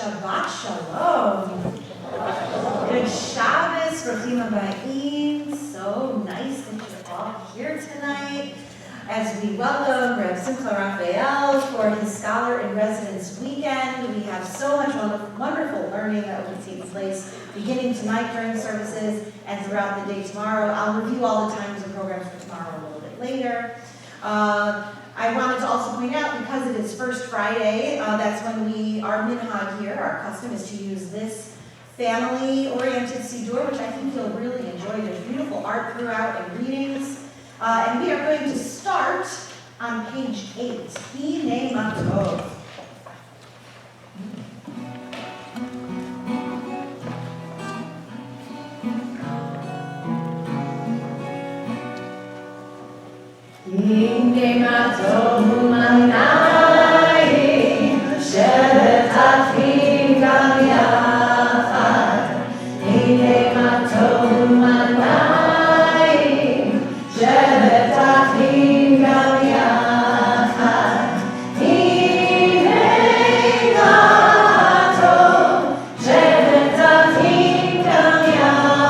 Shabbat Shalom. Good Shabbos, Rochim Habayim. So nice that you're all here tonight as we welcome Reb Simcha Raphael for his Scholar-in-Residence weekend. We have so much wonderful learning that will be taking place beginning tonight during services and throughout the day tomorrow. I'll review all the times and programs for tomorrow a little bit later. I wanted to also point out, because it is First Friday, that's when our minhag here, our custom is to use this family-oriented siddur, which I think you'll really enjoy. There's beautiful art throughout and readings. And we are going to start on page 8, Hinei Matov. Hinei matov u'manayim, shevet achim gam yachad. Hinei matov u'manayim, shevet achim gam yachad. Hinei matov, shevet achim gam yachad.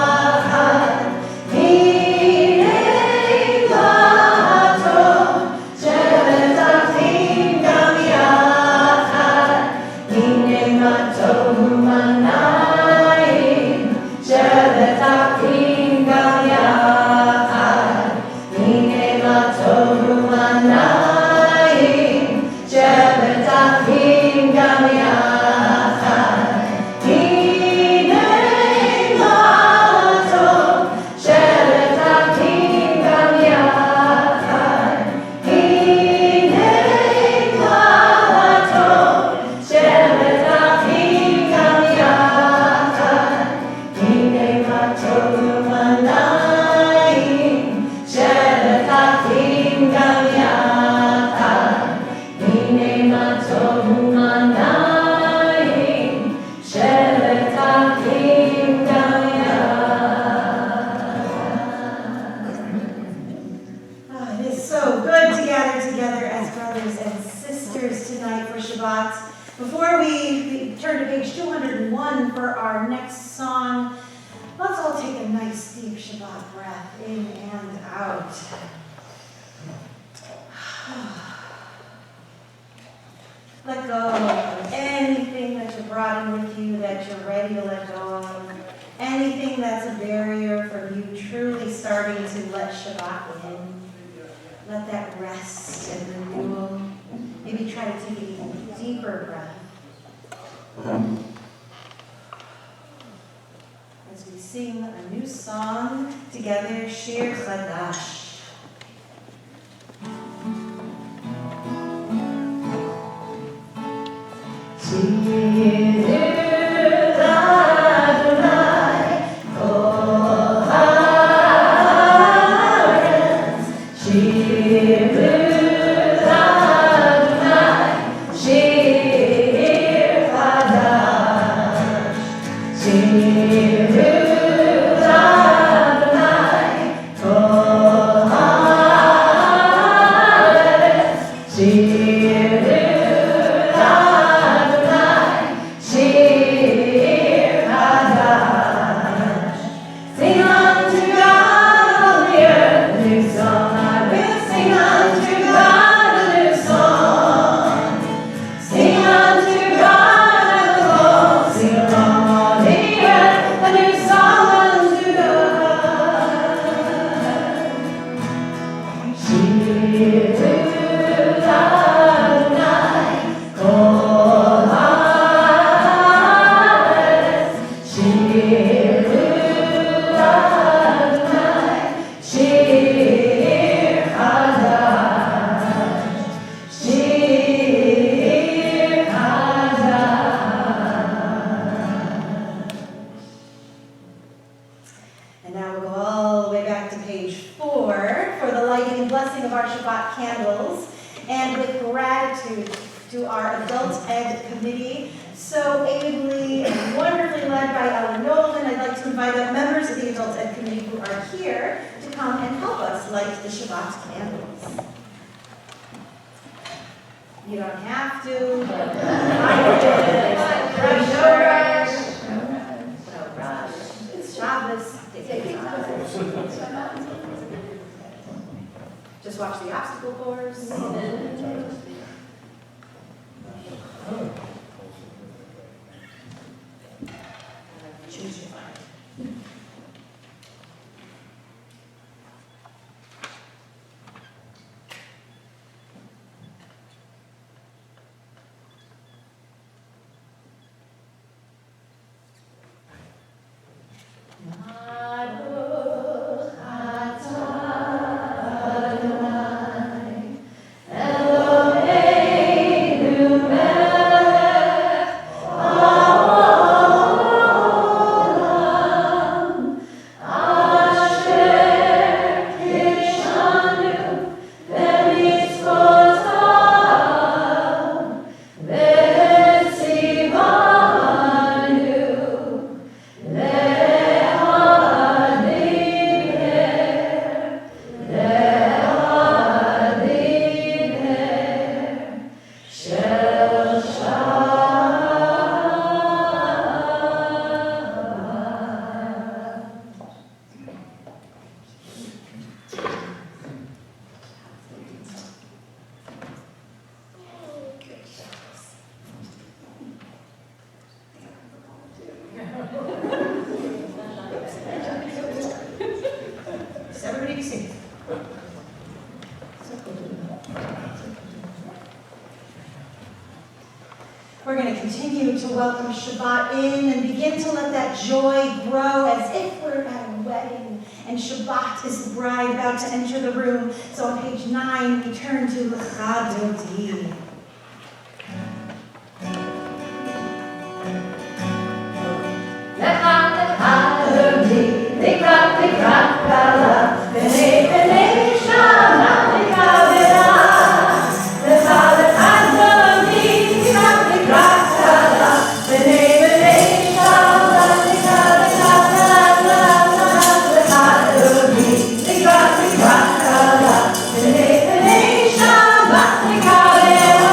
Before we turn to page 201 for our next song, let's all take a nice deep Shabbat breath in and out. Let go of anything that you brought in with you that you're ready to let go of. Anything that's a barrier from you truly starting to let Shabbat in. Let that rest and renewal. Maybe try to take a deeper breath. As we sing a new song together, Shir Chadash. The Shabbat candles. You don't have to, but I did. It's Shabbos. Just watch the obstacle course. Choose your fire. Everybody be safe. We're going to continue to welcome Shabbat in and begin to let that joy grow as if we're at a wedding and Shabbat is the bride about to enter the room. So on page 9, we turn to L'cha Dodi. Shabbat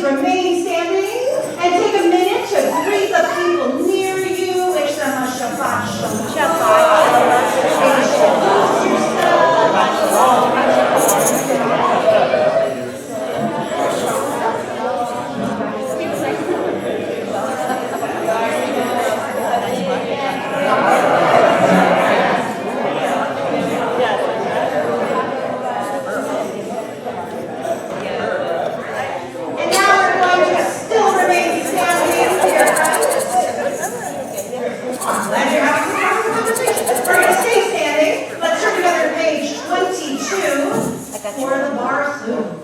remain standing and take a minute to greet the people near you. Wish them a Shabbat Shalom. Introduce for the bar soon.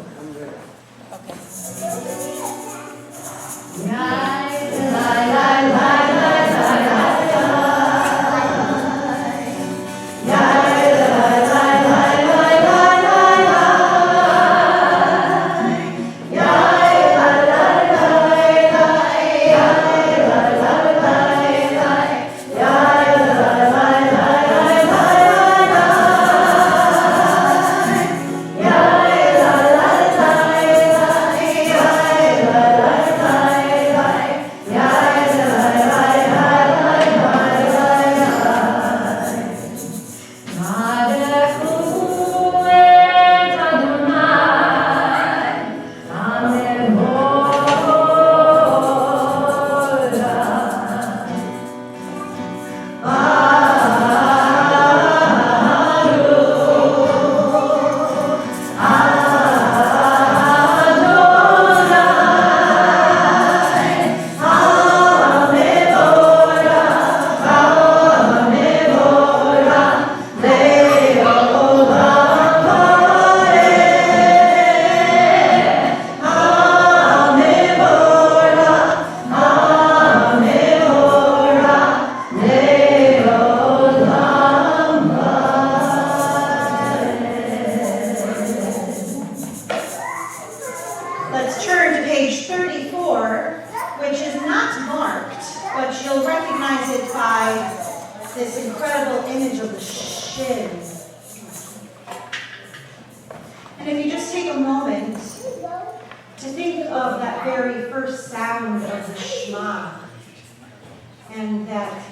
Let's turn to page 34, which is not marked, but you'll recognize it by this incredible image of the shin. And if you just take a moment to think of that very first sound of the Shema, and that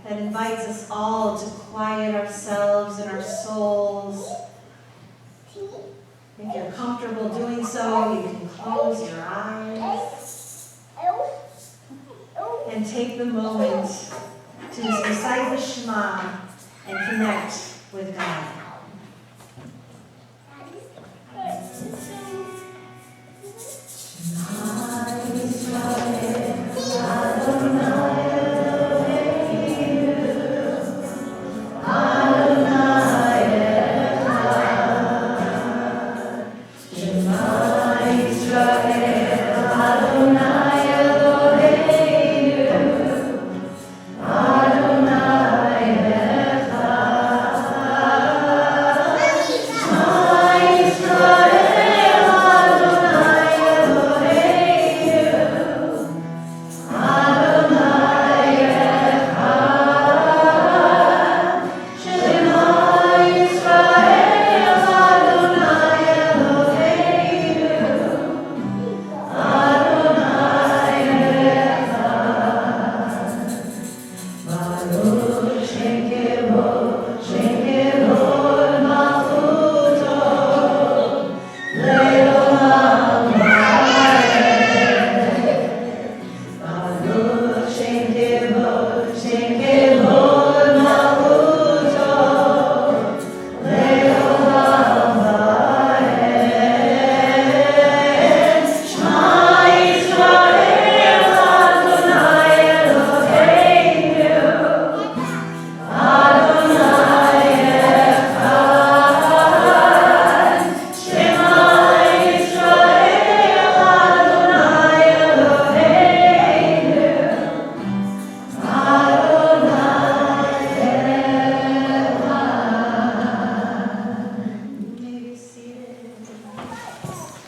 invites us all to quiet ourselves and our souls. If you're comfortable doing so, you can close your eyes and take the moment to recite the Shema and connect with God.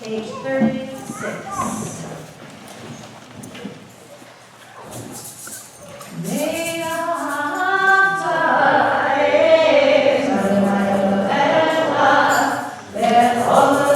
Page 36. All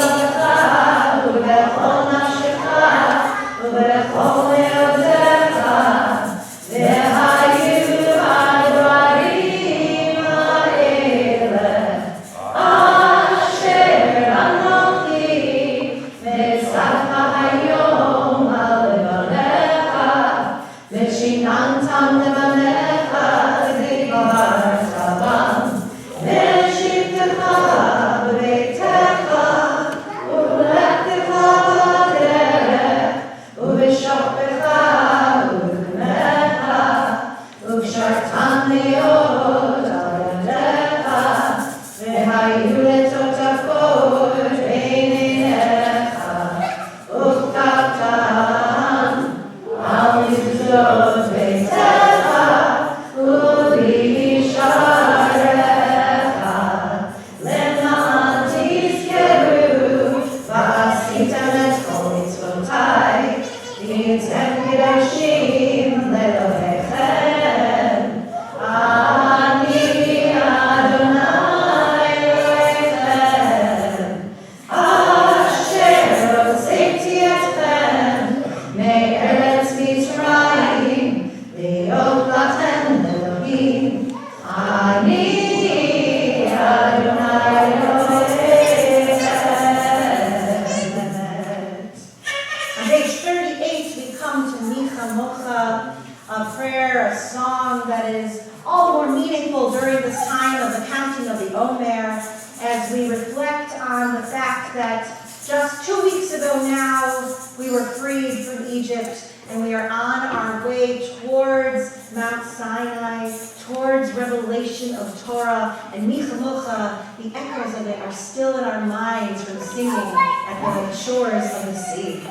that just 2 weeks ago now, we were freed from Egypt, and we are on our way towards Mount Sinai, towards revelation of Torah, and Michamucha, the echoes of it are still in our minds from singing at the shores of the sea.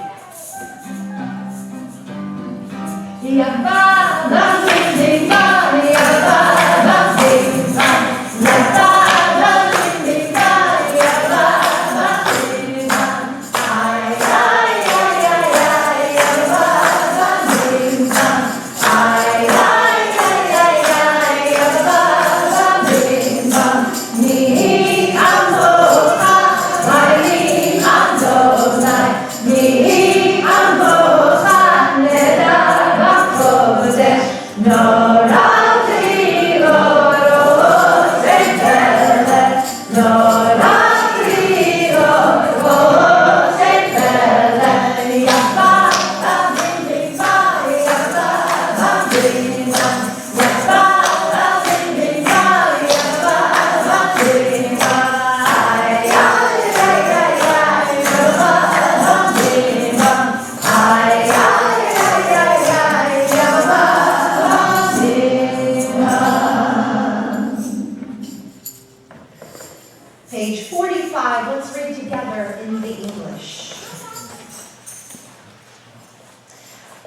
Page 45, let's read together in the English.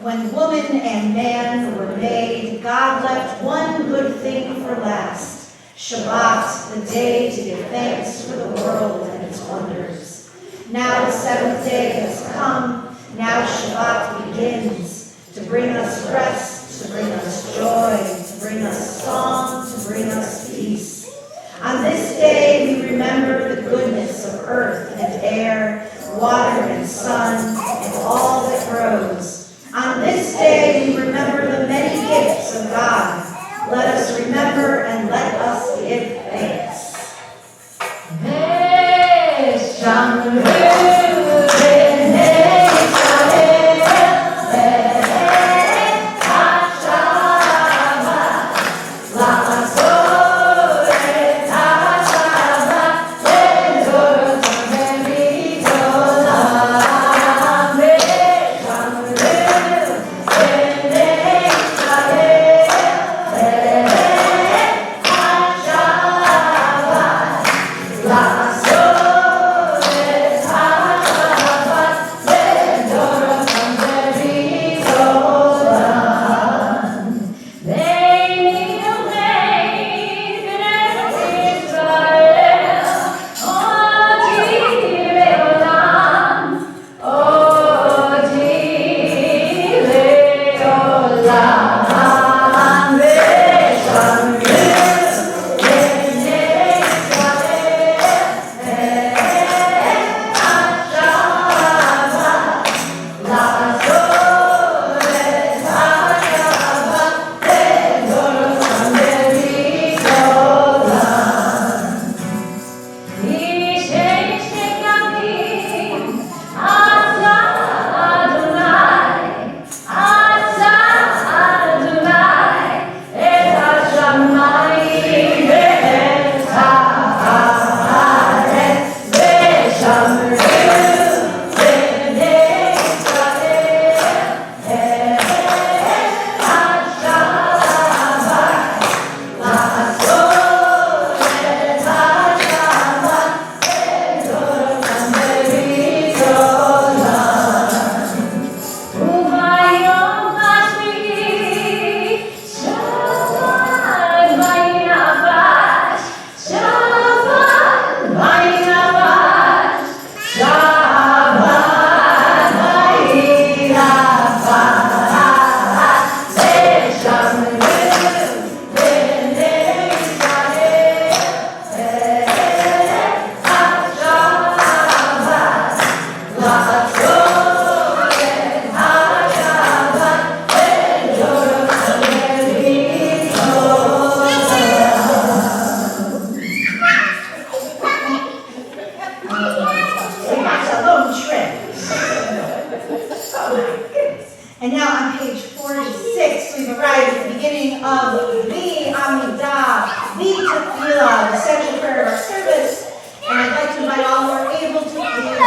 When woman and man were made, God left one good thing for last, Shabbat, the day to give thanks for the world and its wonders. Now the seventh day has come, now Shabbat begins, to bring us rest, to bring us joy, to bring us song, to bring us peace. On this day we remember the goodness of earth and air, water and sun, and all that grows. On this day we remember the many gifts of God. Let us remember and let us give thanks. And now on page 46, we've arrived at the beginning of the Amidah, the Tefillah, the central prayer of our service. And I'd like to invite all who are able to please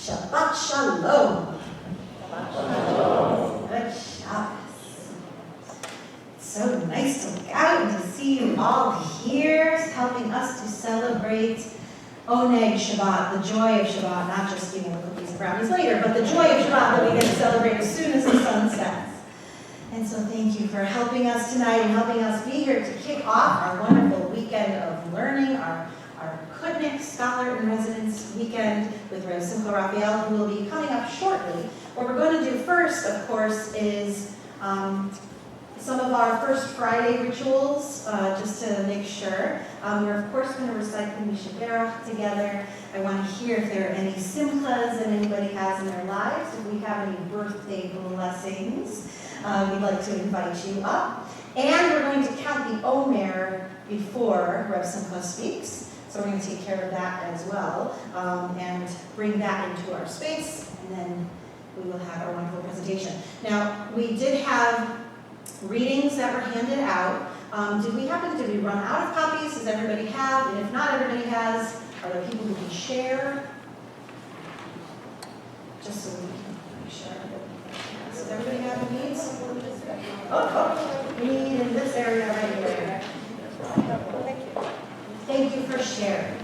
Shabbat Shalom. Good Shabbos. It's so nice to look out and to see you all here, helping us to celebrate Oneg Shabbat, the joy of Shabbat, not just eating the cookies and brownies later, but the joy of Shabbat that we get to celebrate as soon as the sun sets. And so thank you for helping us tonight and helping us be here to kick off our wonderful weekend of learning, our Kutnick Scholar-in-Residence weekend with Reb Simcha Raphael, who will be coming up shortly. What we're going to do first, of course, is some of our First Friday rituals, just to make sure. We're, of course, going to recite the Mishaberach together. I want to hear if there are any simchas that anybody has in their lives. If we have any birthday blessings, we'd like to invite you up. And we're going to count the Omer before Reb Simcha speaks. So we're going to take care of that as well, and bring that into our space, and then we will have our wonderful presentation. Now, we did have readings that were handed out. Did we happen to run out of copies? Does everybody have? And if not everybody has, are there people who can share? Just so we can share. Does everybody have needs? Oh, we need in this area right here. Thank you for sharing.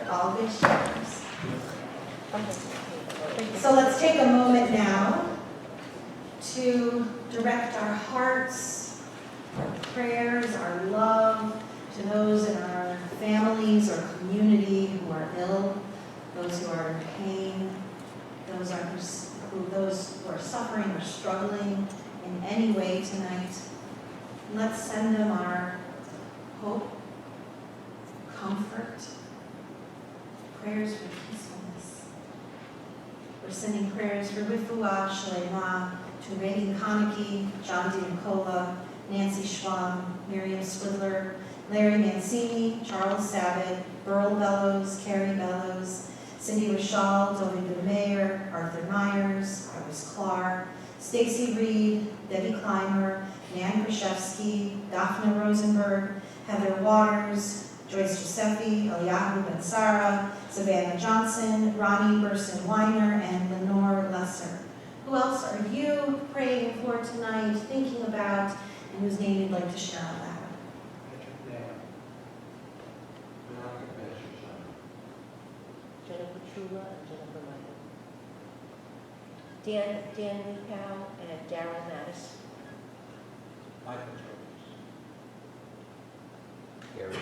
All good sharers. So let's take a moment now to direct our hearts, our prayers, our love to those in our families or community who are ill, those who are in pain, those who are suffering or struggling in any way tonight. Let's send them our hope, comfort, prayers for peacefulness. We're sending prayers for Rifuah Shlema to Reagan Konecki, John D. Nicola, Nancy Schwam, Miriam Swidler, Larry Mancini, Charles Sabat, Burl Bellows, Carrie Bellows, Cindy Rashal, David Mayer, Arthur Myers, Iris Clark, Stacy Reed, Debbie Clymer, Nan Kraszewski, Daphne Rosenberg, Heather Waters, Joyce Giuseppe, Eliyahu Ben Sara, Savannah Johnson, Ronnie Burson Weiner, and Lenore Lesser. Who else are you praying for tonight, thinking about, and whose name you'd like to share out loud? Jennifer Trula and Jennifer Michael. Dan Leapow and Darren Mattis. Michael Jones. Gary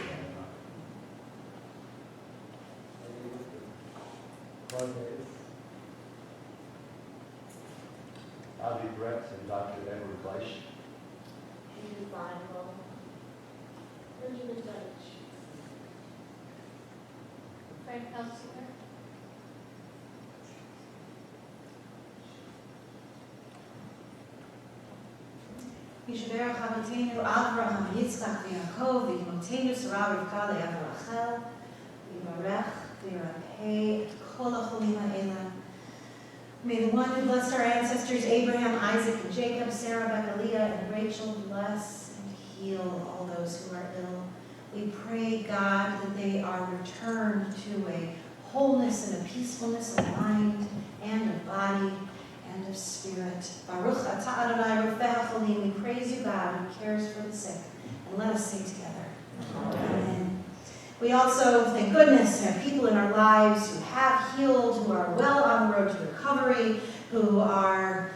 Avi Brett and Dr. Edward Gleish. Andrew Feinwell. Benjamin Deitch. Frank Elsinger. Yishaberach Avotenu Avraham, Yitzchak, v'Yaakov, v'Imotenu Sarah, Rivka, Leah, v'Rachel, v'Yivarech, v'Yirapeh, et kol ha'cholim ha'ela. May the one who blessed our ancestors, Abraham, Isaac, and Jacob, Sarah, Rebecca, Leah, and Rachel, bless and heal all those who are ill. We pray, God, that they are returned to a wholeness and a peacefulness of mind and of body and of spirit. Baruch atah Adonai Rofeh HaCholim. We praise you, God, who cares for the sick. And let us say together. Amen. We also, thank goodness, have people in our lives who have healed, who are well on the road to recovery, who are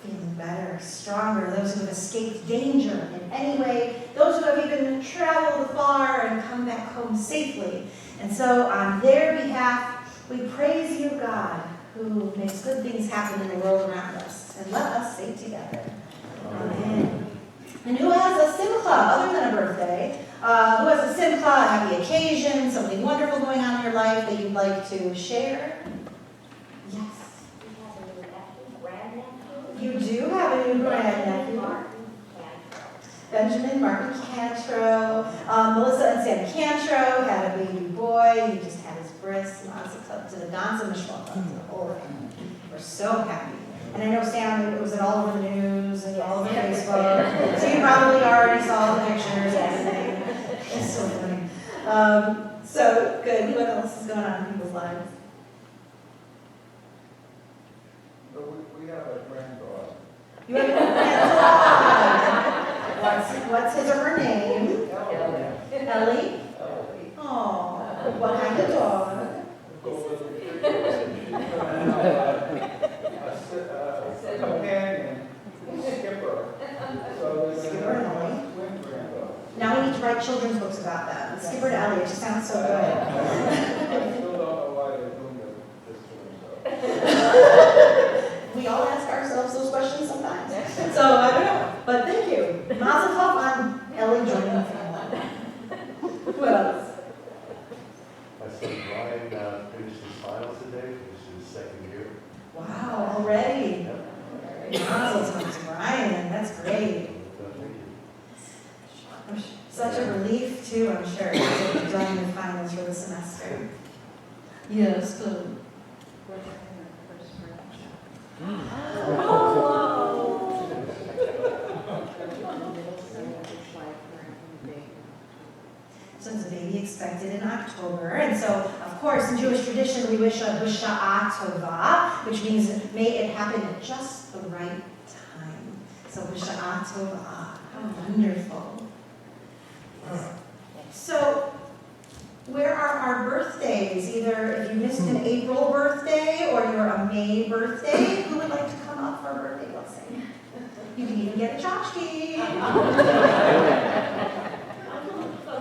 feeling better, stronger, those who have escaped danger in any way, those who have even traveled far and come back home safely. And so on their behalf, we praise you, God, who makes good things happen in the world around us. And let us say together. Amen. And who has a simcha other than a birthday? Who has a simcha, a happy occasion, something wonderful going on in your life that you'd like to share? Yes. We have a new nephew, grandnephew. You do have a new grandnephew. Benjamin Martin Cantro. Melissa and Sam Cantro had a baby boy. He just had his bris. Up to the dance and the shmata, to the whole family. We're so happy. And I know, Sam, it was all over the news and all over Facebook. So you probably already saw the pictures and everything. It's so funny. So good. What else is going on in people's lives? You have a pet dog. What's his or her name? Ellie? Oh, what kind of dog? A companion, Skipper. So they're Skipper and gonna Ellie. have twin granddaughters. Now we need to write children's books about them. Skipper and Ellie, it just sounds so good. I still don't know why they're doing this to themselves. We all ask ourselves those questions sometimes. So I don't know, but thank you. Mazel tov on Ellie joining the family. Who else? My son Brian finished his finals today, finished his second year. Wow, already. Mazel tov to Brian, that's great. Such a relief too, I'm sure, to be done with finals for the semester. Yes, good. So it's a baby expected in October, and so of course in Jewish tradition we wish a b'sha'a tova, which means may it happen at just the right time. So b'sha'a tova, how wonderful. So where are our birthdays? Either if you missed an April birthday or you're a May birthday, who would like to come up for a birthday blessing? You can even get a tchotchke. I'm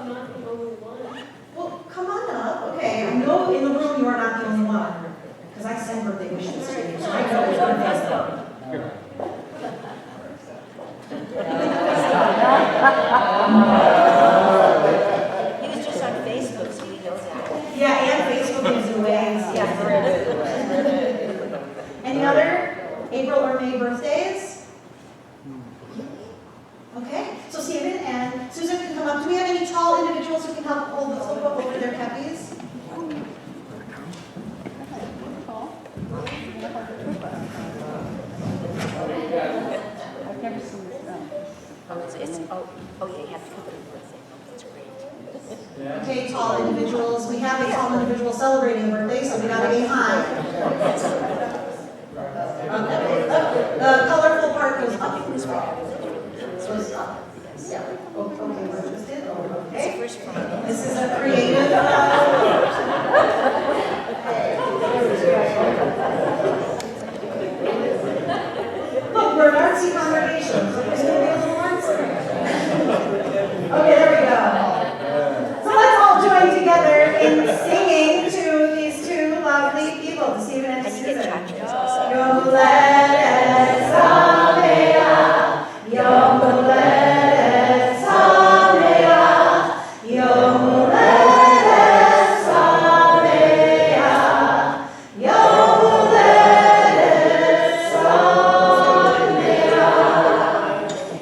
not the only one. Well, come on up. Okay, I know in the room you are not the only one, because I send birthday wishes to you, so I know it's birthdays though. He was just on Facebook, so we know that. Yeah, and Facebook gives you ways. Yeah. Any other April or May birthdays? Okay, so Stephen and Susan can come up. Do we have any tall individuals who can help hold the flip up over their cappies? I've never seen this done. Oh, yeah, you have to come to the birthday. That's great. Okay, tall individuals. We have a tall individual celebrating a birthday, so we gotta be high. Okay. The colorful part goes up. Goes up. Yeah. Okay, we're just in. Okay. First Friday. This is a creative. Look, we're an artsy congregation, so there's going to be a little artsy. Okay, there we go. So let's all join together in singing to these two lovely people, to Stephen and to And you get Susan. tchotchkes also. Yom Holedet Sameach, Yom Holedet Sameach, Yom Holedet Sameach, Yom Holedet Sameach.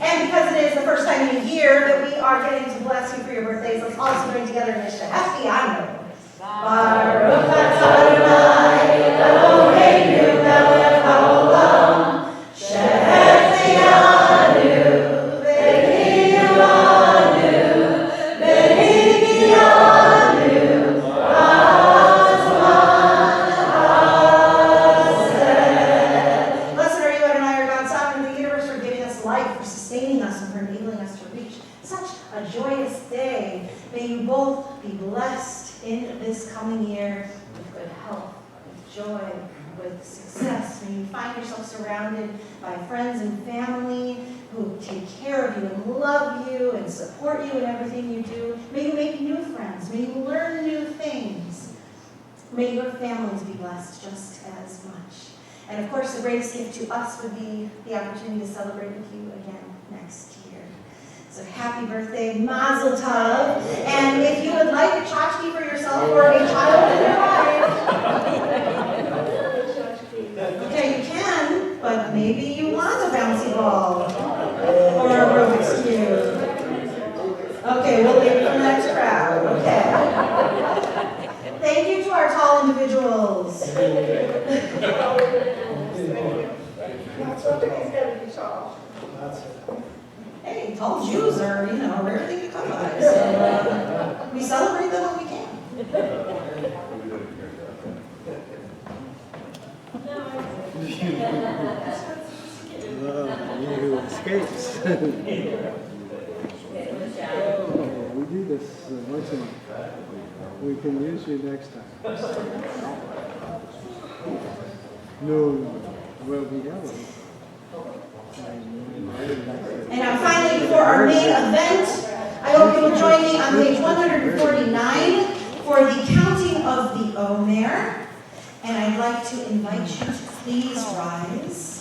And because it is the first time in a year that we are getting to bless you for your birthdays, let's all join together in a Shehefti Anu. Baruch atah Adonai, Eloheinu melech haolam, shehefti anu, v'hiyanu, v'higiyanu, hazman hazeh. Blessed are you, Adonai, our God, sovereign of the universe, for giving us life, for sustaining us, and for enabling us to reach such a joyous day. May you both be blessed in this coming year with good health, with joy, with success. May you find yourself surrounded by friends and family who take care of you and love you and support you in everything you do. May you make new friends. May you learn new things. May your families be blessed just as much. And of course, the greatest gift to us would be the opportunity to celebrate with you again next year. So happy birthday, Mazel Tov. And if you would like a tchotchke for yourself or a child in your life, okay, you can, but maybe you want a bouncy ball or a Rubik's Cube. Okay, we'll leave it for the next crowd. Okay. Thank you to our tall individuals. Hey, tall Jews are, a rare thing to come by. So we celebrate them when we can. cakes. Oh, we do this once a month. We can use you next time. No, well, we have it. And now finally, for our main event, I hope you will join me on page 149 for the counting of the Omer. And I'd like to invite you to please rise.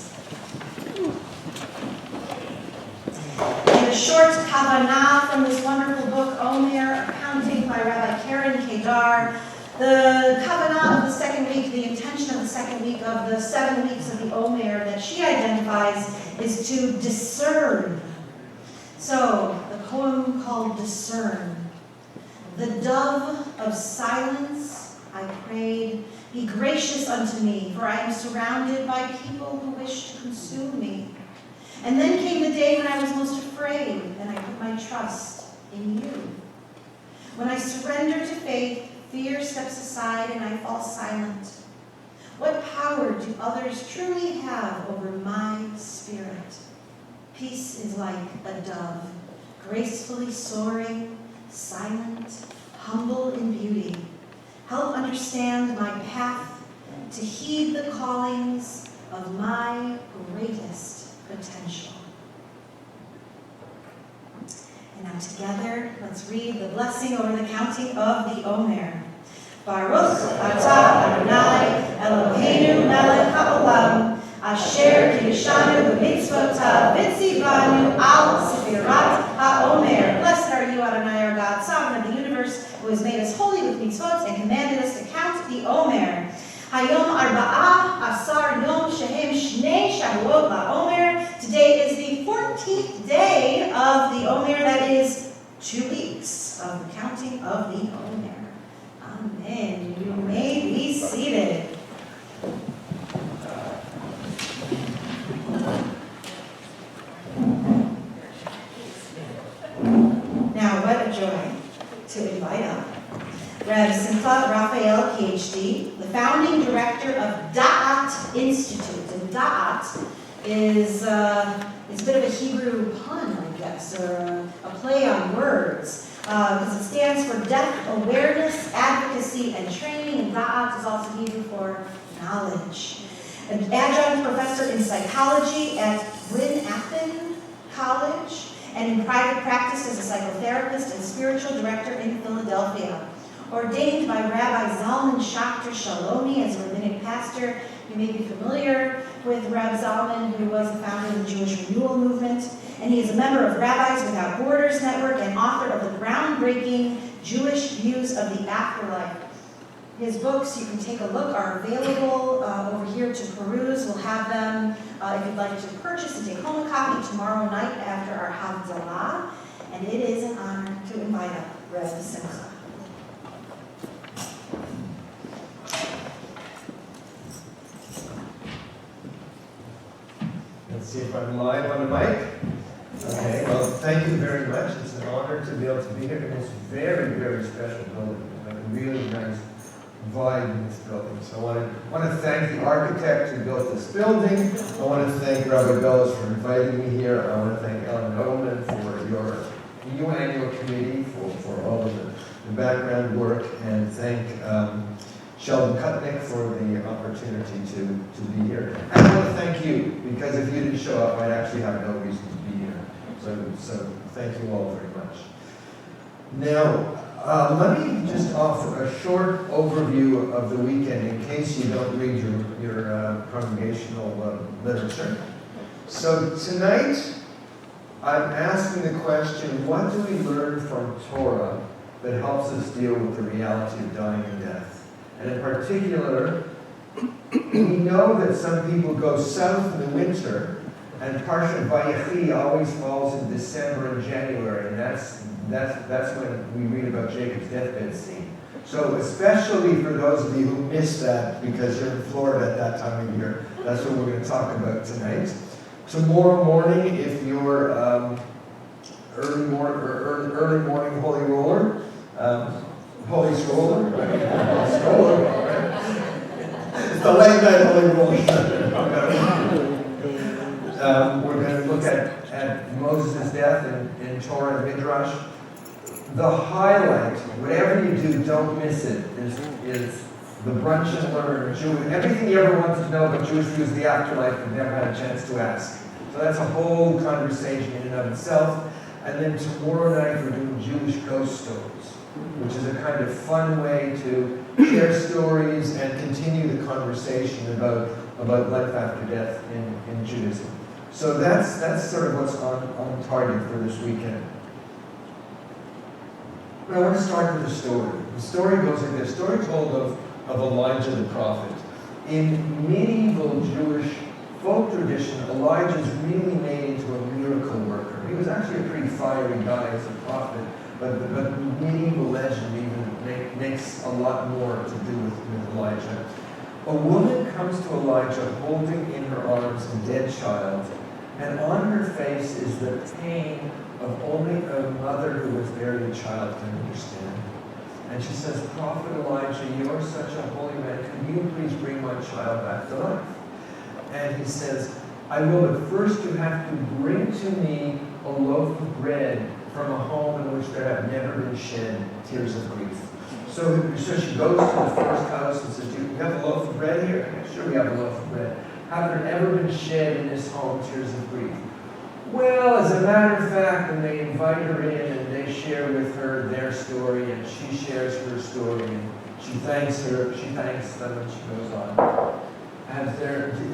And a short kavanah from this wonderful book, Omer, Accounting by Rabbi Karen Kedar. The kavanah of the second week, the intention of the second week of the 7 weeks of the Omer that she identifies is to discern. So, the poem called Discern. The dove of silence, I prayed, be gracious unto me, for I am surrounded by people who wish to consume me. And then came the day when I was most afraid, and I put my trust in you. When I surrender to faith, fear steps aside and I fall silent. What power do others truly have over my spirit? Peace is like a dove, gracefully soaring, silent, humble in beauty. Help understand my path, to heed the callings of my greatest potential. And now together, let's read the blessing over the counting of the Omer. Baruch atah Adonai Eloheinu melech haolam, asher kiddushanu b'mitzvotav v'tzivanu al sefirat haomer. Blessed are you, Adonai, our God, sovereign of the universe, who has made us holy with mitzvot and commanded us to count the Omer. Hayom arba'ah asar yom shehem shnei shavuot la'omer. Today is the 14th day of the Omer, that is 2 weeks of the counting of the Omer. Amen. You may be seated. Now, what a joy to invite up Reb Simcha Raphael, PhD, the founding director of Da'at Institute. And Da'at is it's a bit of a Hebrew pun, I guess, or a play on words. Because it stands for Death Awareness, Advocacy, and Training, and Da'at is also Hebrew for knowledge. An adjunct professor in psychology at Bryn Athyn College, and in private practice as a psychotherapist and spiritual director in Philadelphia. Ordained by Rabbi Zalman Schachter Shalomi as a rabbinic pastor, you may be familiar with Reb Zalman, who was the founder of the Jewish Renewal Movement, and he is a member of Rabbis Without Borders Network and author of the groundbreaking Jewish Views of the Afterlife. His books, you can take a look, are available over here to peruse. We'll have them if you'd like to purchase and take home a copy tomorrow night after our Havdalah. And it is an honor to invite up Reb Simcha. Let's see if I'm live on the mic. Okay, well, thank you very much. It's an honor to be able to be here in this very, very special building. Like a really nice vibe in this building. So I want to thank the architect who built this building. I want to thank Rabbi Bellis for inviting me here. I want to thank Ellen Oman for your new annual committee for all of the background work, and thank Sheldon Kutnick for the opportunity to be here. And I want to thank you, because if you didn't show up, I'd actually have no reason to be here. So thank you all very much. Now, let me just offer a short overview of the weekend in case you don't read your congregational literature. So tonight, I'm asking the question, what do we learn from Torah that helps us deal with the reality of dying and death? And in particular, we know that some people go south in the winter, and Parshat Vayechi always falls in December and January, and that's when we read about Jacob's deathbed scene. So especially for those of you who missed that because you're in Florida at that time of year, that's what we're going to talk about tonight. Tomorrow morning, if you're early morning holy roller, holy stroller, right? Stroller, right? It's the late night holy roller. we're going to look at Moses' death in Torah and Midrash. The highlight, whatever you do, don't miss it, is the brunch and learn, everything you ever wanted to know about Jewish views of the afterlife but never had a chance to ask. So that's a whole conversation in and of itself. And then tomorrow night we're doing Jewish ghost stories, which is a kind of fun way to share stories and continue the conversation about life after death in Judaism. So that's sort of what's on target for this weekend. But I want to start with a story. The story goes like this. Story told of Elijah the prophet. In medieval Jewish folk tradition, Elijah is really made into a miracle worker. He was actually a pretty fiery guy as a prophet, but medieval legend even makes a lot more to do with Elijah. A woman comes to Elijah holding in her arms a dead child, and on her face is the pain of only a mother who has buried a child can understand. And she says, Prophet Elijah, you're such a holy man. Can you please bring my child back to life? And he says, I will, but first you have to bring to me a loaf of bread from a home in which there have never been shed tears of grief. So she goes to the first house and says, do you have a loaf of bread here? Yeah, sure, we have a loaf of bread. Have there ever been shed in this home tears of grief? Well, as a matter of fact, and they invite her in and they share with her their story, and she shares her story, and she thanks them, and she goes on.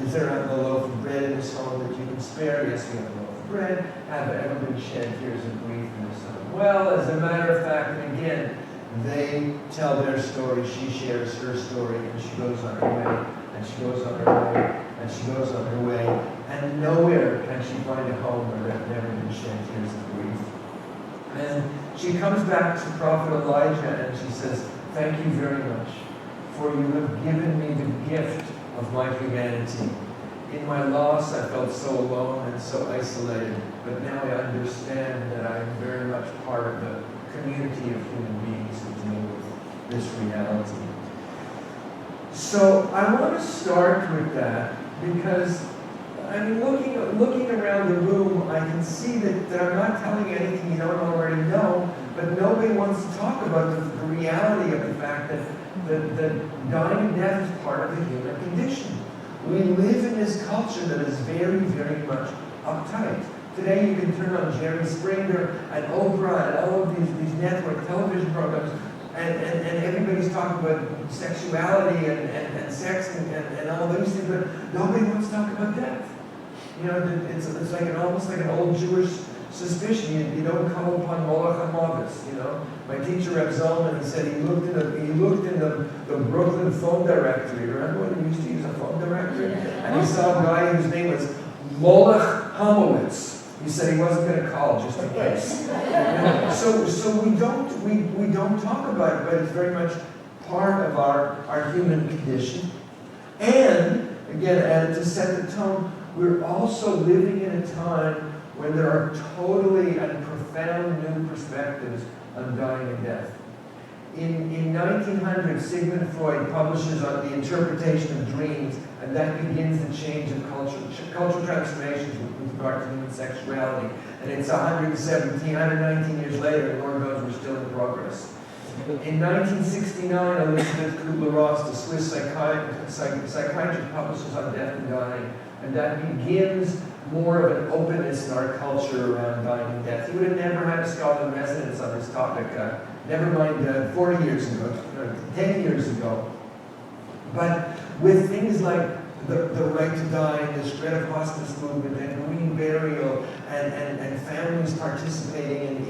Is there a loaf of bread in this home that you can spare? Yes, we have a loaf of bread. Have there ever been shed tears of grief in this home? Well, as a matter of fact, and again, they tell their story, she shares her story, and she goes on her way, and she goes on her way, and she goes on her way, and nowhere can she find a home where there have never been shed tears of grief. And she comes back to Prophet Elijah and she says, thank you very much, for you have given me the gift of my humanity. In my loss, I felt so alone and so isolated, but now I understand that I am very much part of the community of human beings who deal with this reality. So I want to start with that because I'm looking around the room, I can see that I'm not telling you anything you don't already know, but nobody wants to talk about the reality of the fact that dying and death is part of the human condition. We live in this culture that is very, very much uptight. Today you can turn on Jerry Springer and Oprah and all of these network television programs, and everybody's talking about sexuality and sex and all those things, but nobody wants to talk about death. You know, it's like almost like an old Jewish suspicion. You don't come upon Molech HaMavis, you know. My teacher, Reb Zalman, he said he looked in the Brooklyn phone directory. Remember when he used to use a phone directory? And he saw a guy whose name was Molech Hamowitz. He said he wasn't going to call just in case. You know? So we don't talk about it, but it's very much part of our human condition. And again, and to set the tone, we're also living in a time when there are totally and profound new perspectives on dying and death. In 1900, Sigmund Freud publishes on the interpretation of dreams, and that begins the change of cultural transformations with regard to human sexuality. And it's 119 years later, and Lord knows we're still in progress. In 1969, Elizabeth Kubler-Ross, the Swiss psychiatrist, publishes on death and dying, and that begins more of an openness in our culture around dying and death. You would have never had a scholar-in-residence on this topic, never mind 40 years ago, 10 years ago. But with things like the right to die and the spread of hospice movement and green burial and families participating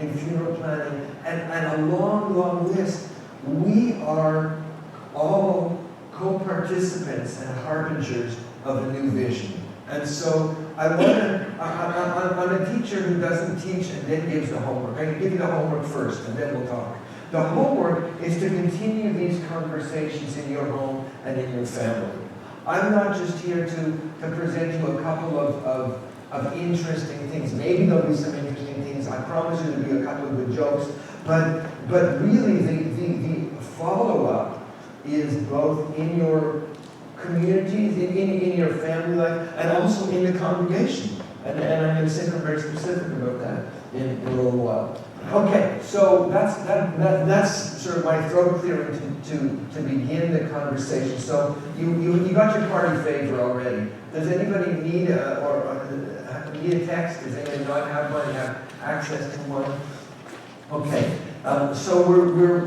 in funeral planning and a long, long list, we are all co-participants and harbingers of a new vision. And so I'm a teacher who doesn't teach and then gives the homework. I'm going to give you the homework first and then we'll talk. The homework is to continue these conversations in your home and in your family. I'm not just here to present you a couple of interesting things. Maybe there'll be some interesting things. I promise you there'll be a couple of good jokes. But really the follow-up is both in your communities, in your family life, and also in the congregation. And I'm going to say something very specific about that in a little while. Okay, so that's sort of my throat clearing to begin the conversation. So you got your party favor already. Does anybody need need a text? Does anybody not have one? Have access to one? Okay, so we're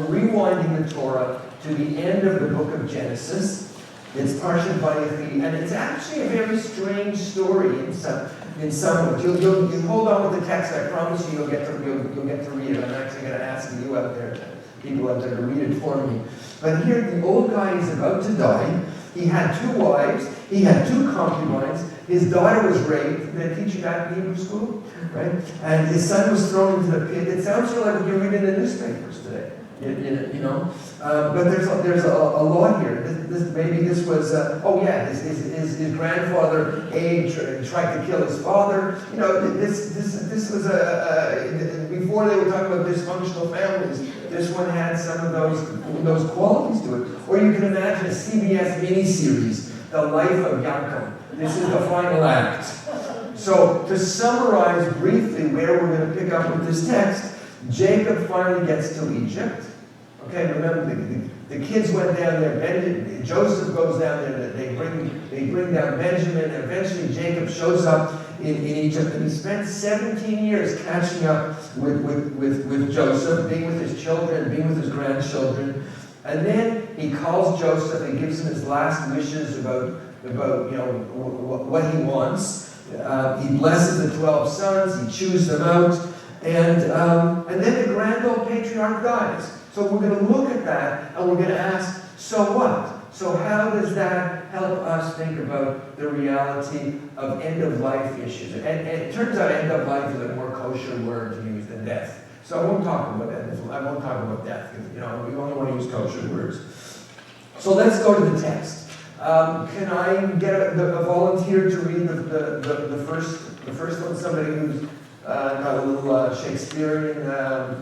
rewinding the Torah to the end of the book of Genesis. It's Parshat Vayechi, and it's actually a very strange story in some ways. You hold on with the text. I promise you'll get to read it. I'm actually going to ask you out there, people out there, to read it for me. But here, the old guy is about to die. He had 2 wives. He had 2 concubines. His daughter was raped. Did I teach you that in Hebrew school? Right? And his son was thrown into the pit. It sounds sort of like what you read in the newspapers today. You know, but there's a lot here. Maybe this was his grandfather Abe tried to kill his father. You know, this was before they were talking about dysfunctional families. This one had some of those qualities to it. Or you can imagine a CBS miniseries, The Life of Yaakov. This is the final act. So to summarize briefly where we're going to pick up with this text, Jacob finally gets to Egypt. Okay, remember the kids went down there. Joseph goes down there. They bring down Benjamin. And eventually, Jacob shows up in Egypt, and he spent 17 years catching up with Joseph, being with his children, being with his grandchildren. And then he calls Joseph and gives him his last wishes about what he wants. He blesses the 12 sons. He chews them out. And then the grand old patriarch dies. So we're going to look at that, and we're going to ask, so what? So how does that help us think about the reality of end-of-life issues? And it turns out end-of-life is a more kosher word to use than death. So I won't talk about that. I won't talk about death, because we only want to use kosher words. So let's go to the text. Can I get a volunteer to read the first one? Somebody who's got a little Shakespearean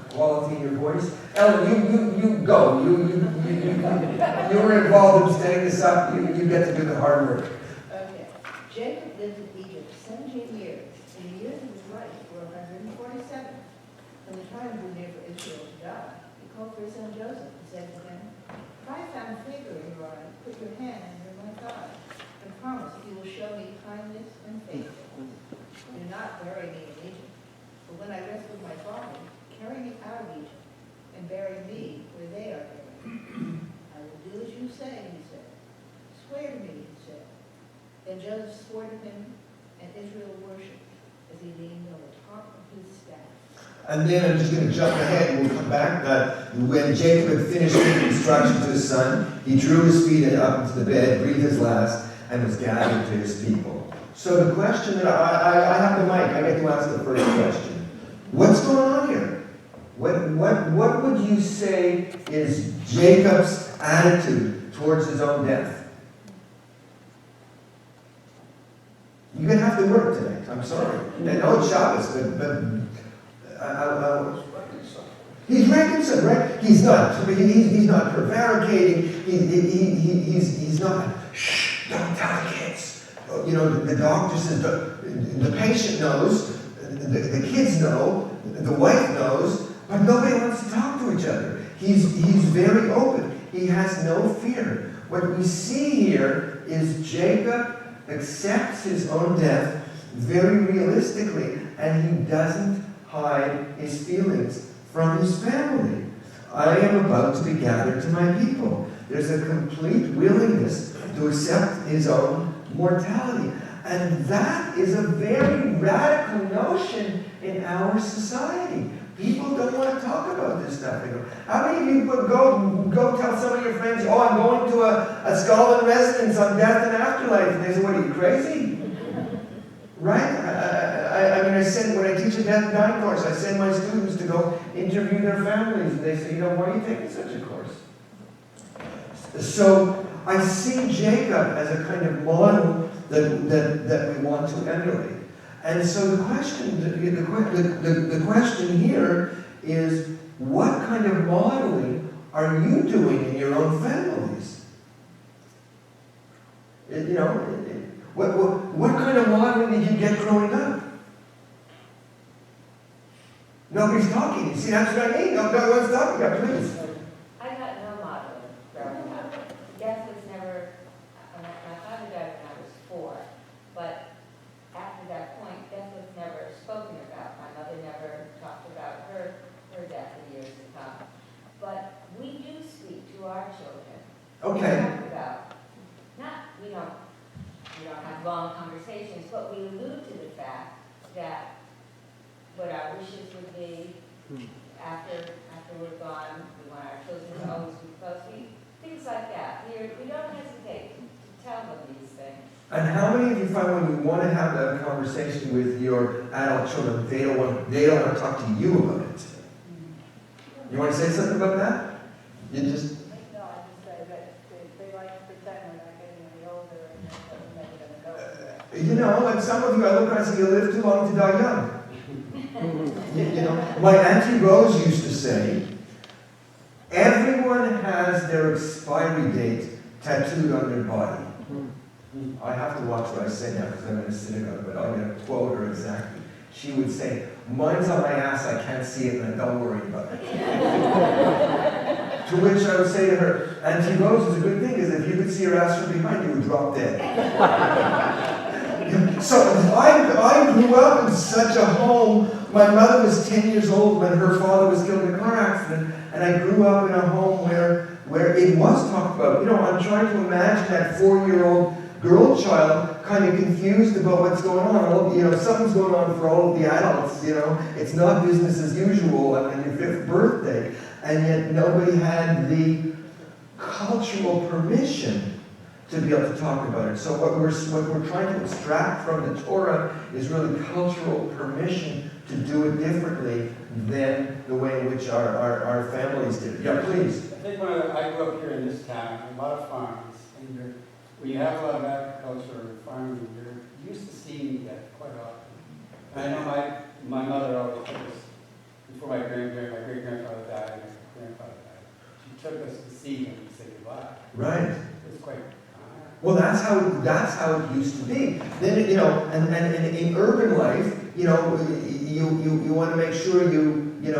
quality in your voice. Ellen, you go. You were involved in setting this up. You get to do the hard work. Okay. Jacob lived in Egypt 17 years. In the years of his life were 147. When the time drew near for Israel to die, he called for his son Joseph and said to him, "If I found favor in your eyes, put your hand under my thigh, and promise that you will show me kindness and faith. Do not bury me in Egypt. But when I rest with my father, carry me out of Egypt, and bury me where they are buried. I will do as you say," he said. "Swear to me," he said. Then Joseph swore to him, and Israel worshipped as he leaned on the top of his staff. And then I'm just going to jump ahead, and we'll come back. That when Jacob had finished giving instruction to his son, he drew his feet up into the bed, breathed his last, and was gathered to his people. So the question that I have the mic, I get to ask the first question. What's going on here? What would you say is Jacob's attitude towards his own death? You're going to have to work tonight. I'm sorry. I know it's Shabbos, but he's reconciled, right? He's not prevaricating. He's not. Shh! Don't tell the kids. The doctor says the patient knows. The kids know, the wife knows, but nobody wants to talk to each other. He's very open. He has no fear. What we see here is Jacob accepts his own death very realistically, and he doesn't hide his feelings from his family. I am about to be gathered to my people. There's a complete willingness to accept his own mortality. And that is a very radical notion in our society. People don't want to talk about this stuff. How many of you would go tell some of your friends, "Oh, I'm going to a Scholar-in-Residence on death and afterlife"? And they say, "What, are you crazy?" Right? When I teach a death and dying course, I send my students to go interview their families. And they say, "Why are you taking such a course?" So I see Jacob as a kind of model that we want to emulate. And so the question here is, what kind of modeling are you doing in your own families? What kind of modeling did you get growing up? Nobody's talking. See, that's what I mean. No one's talking. Please. I got no modeling growing up. Death was never, my father died when I was 4, but after that point, death was never spoken about. My mother never talked about her death in years to come. But we do speak to our children. Okay. We talk about, we don't have long conversations, but we allude to the fact that what our wishes would be after we're gone. We want our children to always be close. Things like that. We don't hesitate to tell them these things. And how many of you find when you want to have that conversation with your adult children, they don't want to talk to you about it? You want to say something about that? You just... No, I just say that they like to pretend when they're getting any older and they're never going to go. And some of you, I look around and say, you live too long to die young. My Auntie Rose used to say, everyone has their expiry date tattooed on their body. I have to watch what I say now because I'm in a synagogue, but I'm going to quote her exactly. She would say, mine's on my ass, I can't see it, and don't worry about it. To which I would say to her, Auntie Rose, is a good thing, because if you could see her ass from behind, you would drop dead. So I grew up in such a home. My mother was 10 years old when her father was killed in a car accident, and I grew up in a home where it was talked about. I'm trying to imagine that 4-year-old girl child kind of confused about what's going on. Something's going on for all of the adults. It's not business as usual on your 5th birthday, and yet nobody had the cultural permission to be able to talk about it. So what we're trying to extract from the Torah is really cultural permission to do it differently than the way in which our families did it. Yeah, please. I think when I grew up here in this town, a lot of farms, and when you have a lot of agriculture and farming, you're used to seeing that quite often. And I know my mother always took us, before my great-grandfather died, my grandfather died, she took us to see him and say goodbye. Right. It was quite... Well, that's how it used to be. Then, and in urban life, you want to make sure you get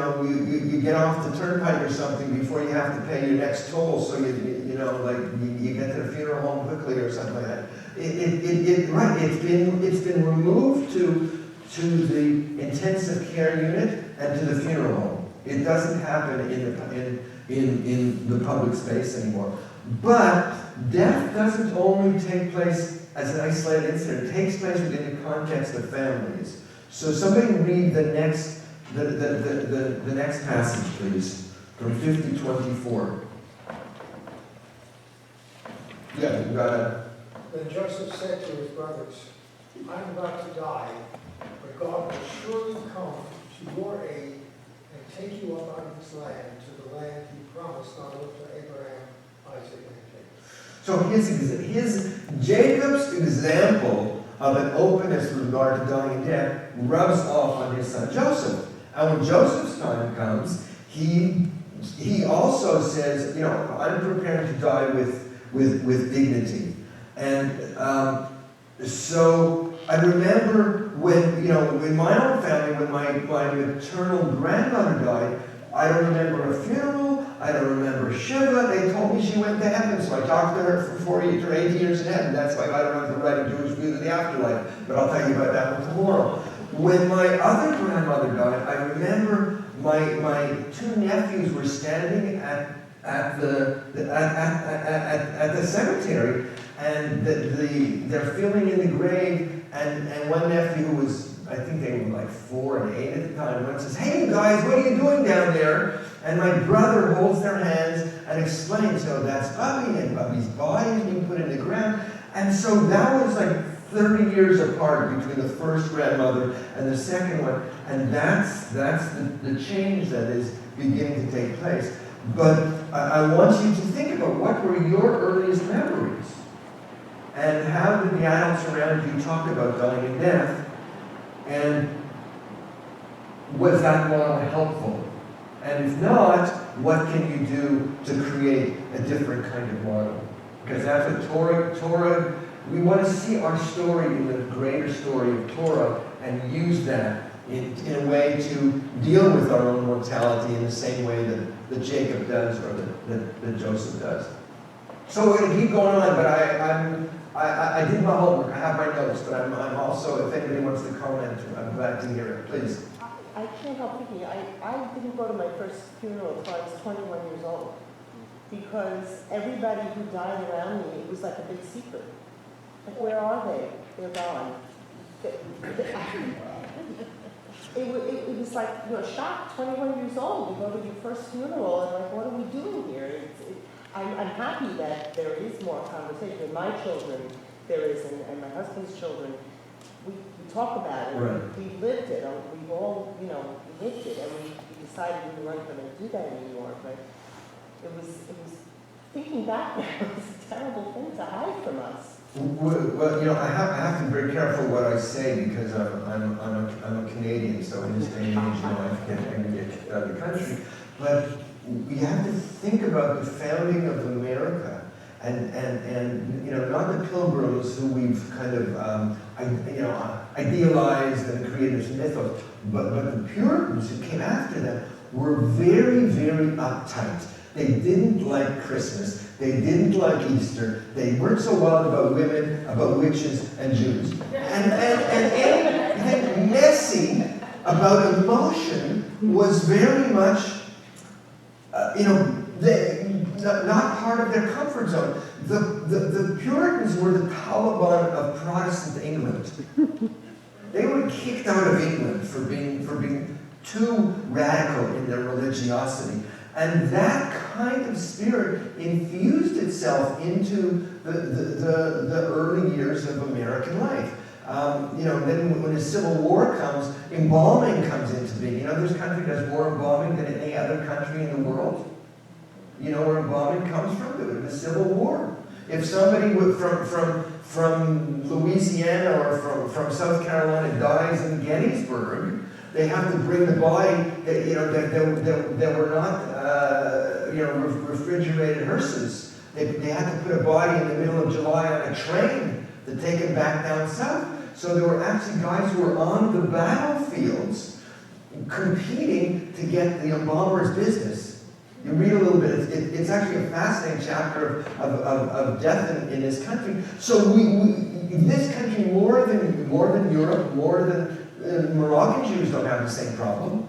off the turnpike or something before you have to pay your next toll, so you get to the funeral home quickly or something like that. It's been removed to the intensive care unit and to the funeral home. It doesn't happen in the public space anymore. But death doesn't only take place as an isolated incident. It takes place within the context of families. So somebody read the next passage, please, from 50:24. Yeah, you got it. Then Joseph said to his brothers, I'm about to die, but God will surely come to your aid and take you up out of this land to the land he promised not only to Abraham, Isaac, and Jacob. So his Jacob's example of an openness with regard to dying and death rubs off on his son Joseph. And when Joseph's time comes, he also says, I'm prepared to die with dignity. And so I remember when, in my own family, when my maternal grandmother died, I don't remember a funeral, I don't remember Shiva. They told me she went to heaven, so I talked to her for 40 or 80 years in heaven. That's why I don't have the right of Jewish views of the afterlife. But I'll tell you about that one tomorrow. When my other grandmother died, I remember my 2 nephews were standing at the cemetery, and they're filling in the grave, and one nephew who was, I think they were like 4 and 8 at the time, went and says, hey guys, what are you doing down there? And my brother holds their hands and explains, that's Bubby, and Bubby's body is being put in the ground. And so that was like 30 years apart between the first grandmother and the second one. And that's the change that is beginning to take place. But I want you to think about what were your earliest memories? And how did the adults around you talk about dying and death? And was that model helpful? And if not, what can you do to create a different kind of model? Because that's what Torah We want to see our story in the greater story of Torah and use that in a way to deal with our own mortality in the same way that Jacob does or that Joseph does. So we're going to keep going on, but I did my homework. I have my notes, but I'm also, if anybody wants to comment, I'm glad to hear it. Please. I can't help thinking, I didn't go to my first funeral until I was 21 years old, because everybody who died around me, it was like a big secret. Like, where are they? They're gone. It was like, shock, 21 years old, you go to your first funeral, and like, what are we doing here? I'm happy that there is more conversation. With my children, there is, and my husband's children, we talk about it. Right. We've lived it. We've all, lived it, and we decided we weren't going to do that anymore. But it was thinking back now, it was a terrible thing to hide from us. Well, I have to be very careful what I say because I'm a Canadian, so in this day and age, I can get kicked out of the country. But we have to think about the founding of America, and not the Pilgrims who we've kind of idealized and created this mythos, but the Puritans who came after them were very, very uptight. They didn't like Christmas. They didn't like Easter. They weren't so wild about women, about witches, and Jews. And anything messy about emotion was very much, not part of their comfort zone. The Puritans were the Taliban of Protestant England. They were kicked out of England for being too radical in their religiosity. And that kind of spirit infused itself into the early years of American life. Then when the Civil War comes, embalming comes into being. This country does more embalming than any other country in the world. You know where embalming comes from? The Civil War. If somebody from Louisiana or from South Carolina dies in Gettysburg, they have to bring the body that were not refrigerated hearses. They had to put a body in the middle of July on a train to take him back down south. So there were actually guys who were on the battlefields competing to get the embalmer's business. You read a little bit. It's actually a fascinating chapter of death in this country. So this country, more than Europe, more than Moroccan Jews don't have the same problem.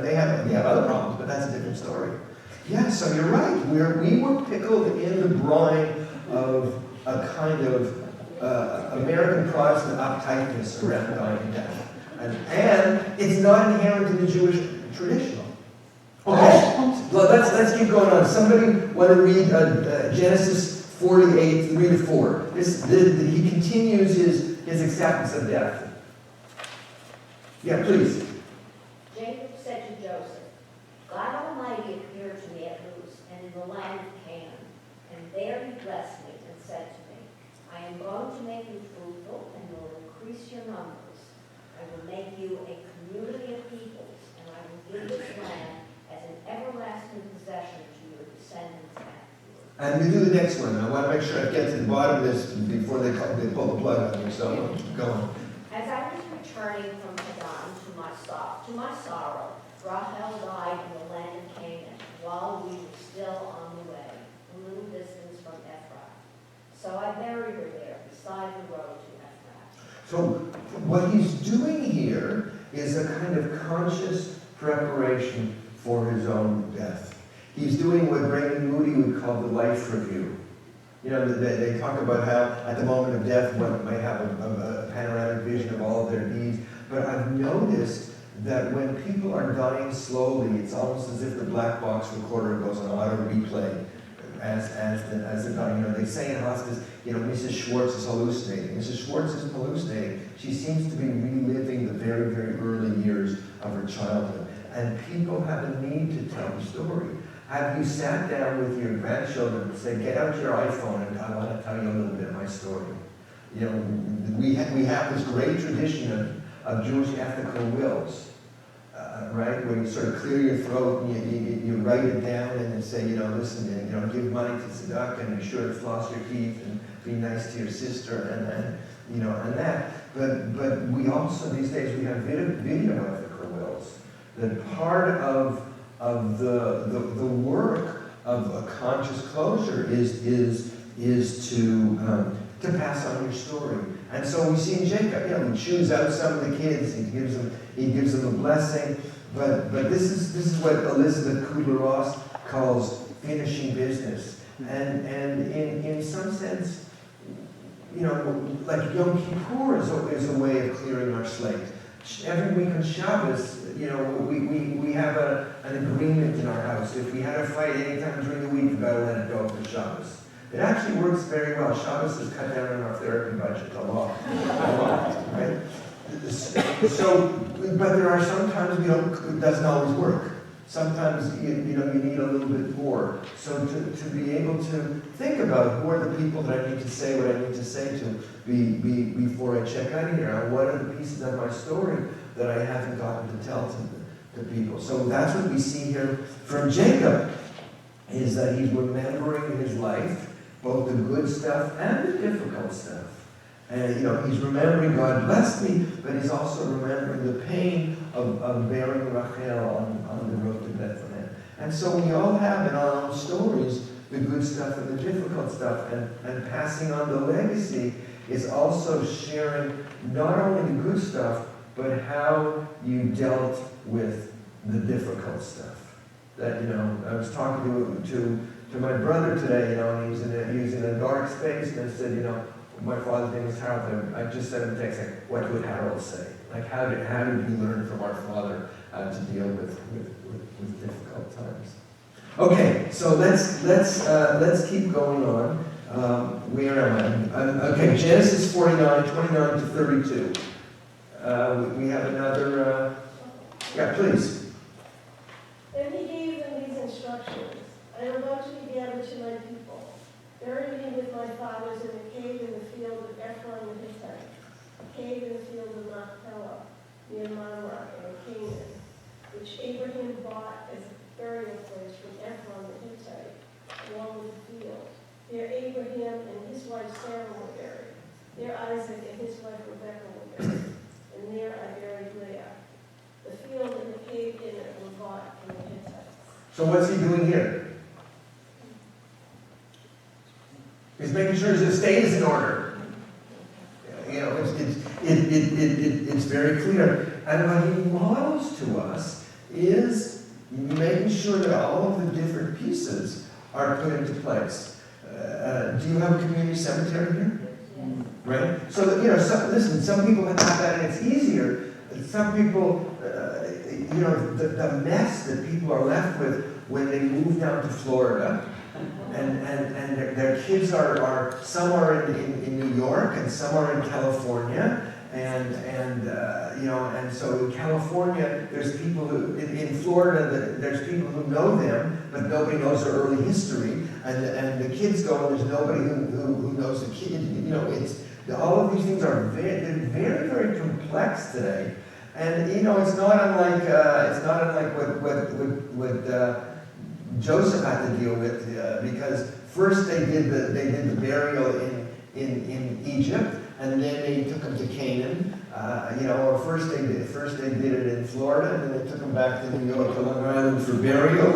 They have other problems, but that's a different story. Yeah, so you're right. We were pickled in the brine of a kind of American Protestant uptightness around dying and death. And it's not inherent in the Jewish tradition. Okay, well, let's keep going on. Somebody want to read Genesis 48, 3-4. He continues his acceptance of death. Yeah, please. Jacob said to Joseph, God Almighty appeared to me at Luz and in the land of Canaan, and there he blessed me and said to me, I am going to make you fruitful and will increase your numbers. I will make you a community of peoples, and I will give this land as an everlasting possession to your descendants after you. And we do the next one. I want to make sure I get to the bottom of this before they pull the plug on me, so go on. As I was returning from Padan to my sorrow, Rahel died in the land of Canaan while we were still on the way, a little distance from Ephraim. So I buried her there beside the road to Ephraim. So what he's doing here is a kind of conscious preparation for his own death. He's doing what Raymond Moody would call the life review. They talk about how at the moment of death one might have a panoramic vision of all of their deeds. But I've noticed that when people are dying slowly, it's almost as if the black box recorder goes on auto replay as they're dying. They say in hospice, Mrs. Schwartz is hallucinating. Mrs. Schwartz isn't hallucinating. She seems to be reliving the very, very early years of her childhood. And people have a need to tell the story. Have you sat down with your grandchildren and said, get out your iPhone and I want to tell you a little bit of my story? We have this great tradition of Jewish ethical wills, right? Where you sort of clear your throat and you write it down and then say, listen, give money to tzedakah and be sure to floss your teeth and be nice to your sister, and that. But we also, these days, we have video ethical wills. That part of the work of a conscious closure is to pass on your story. And so we see in Jacob, he chews out some of the kids, he gives them a blessing. But this is what Elizabeth Kubler-Ross calls finishing business. And in some sense, like Yom Kippur is a way of clearing our slate. Every week on Shabbos, we have an agreement in our house. If we had a fight anytime during the week, we've got to let it go for Shabbos. It actually works very well. Shabbos has cut down on our therapy budget a lot, right? So, but there are sometimes it doesn't always work. Sometimes you need a little bit more. So to be able to think about who are the people that I need to say what I need to say to before I check out of here. What are the pieces of my story that I haven't gotten to tell to people? So that's what we see here from Jacob, is that he's remembering his life, both the good stuff and the difficult stuff. And he's remembering God blessed me, but he's also remembering the pain of bearing Rachel on the road to Bethlehem. And so we all have in our own stories the good stuff and the difficult stuff, and passing on the legacy is also sharing not only the good stuff, but how you dealt with the difficult stuff. That I was talking to my brother today, and he was in a dark space, and I said, my father's name is Harold. I just sent him a text saying, what would Harold say? Like, how did we learn from our father to deal with difficult times? Okay, so let's keep going on. Where am I? Okay, Genesis 49, 29 to 32. We have another. Yeah, please. Then he gave them these instructions. I am about to be gathered to my people. Bury me with my fathers in the cave in the field of Ephron the Hittite, a cave in the field of Machpelah, near Mamre in Canaan, which Abraham bought as a burial place from Ephron the Hittite, along with the field. There Abraham and his wife Sarah were buried. There Isaac and his wife Rebekah were buried. And there I buried Leah. The field and the cave in it were bought from the Hittites. So what's he doing here? He's making sure his estate is in order. It's very clear. And what he models to us is making sure that all of the different pieces are put into place. Do you have a community cemetery here? Yes. Right? So that, some people have that and it's easier. Some people, the mess that people are left with when they move down to Florida, and their kids are some are in New York and some are in California, and so in California there's people who in Florida there's people who know them, but nobody knows their early history, and the kids go and there's nobody who knows the kid. It's all of these things are very very complex today, and it's not unlike what Joseph had to deal with, because first they did the burial in Egypt, and then they took him to Canaan. Or first they did it in Florida, and then they took him back to New York, to Long Island for burial,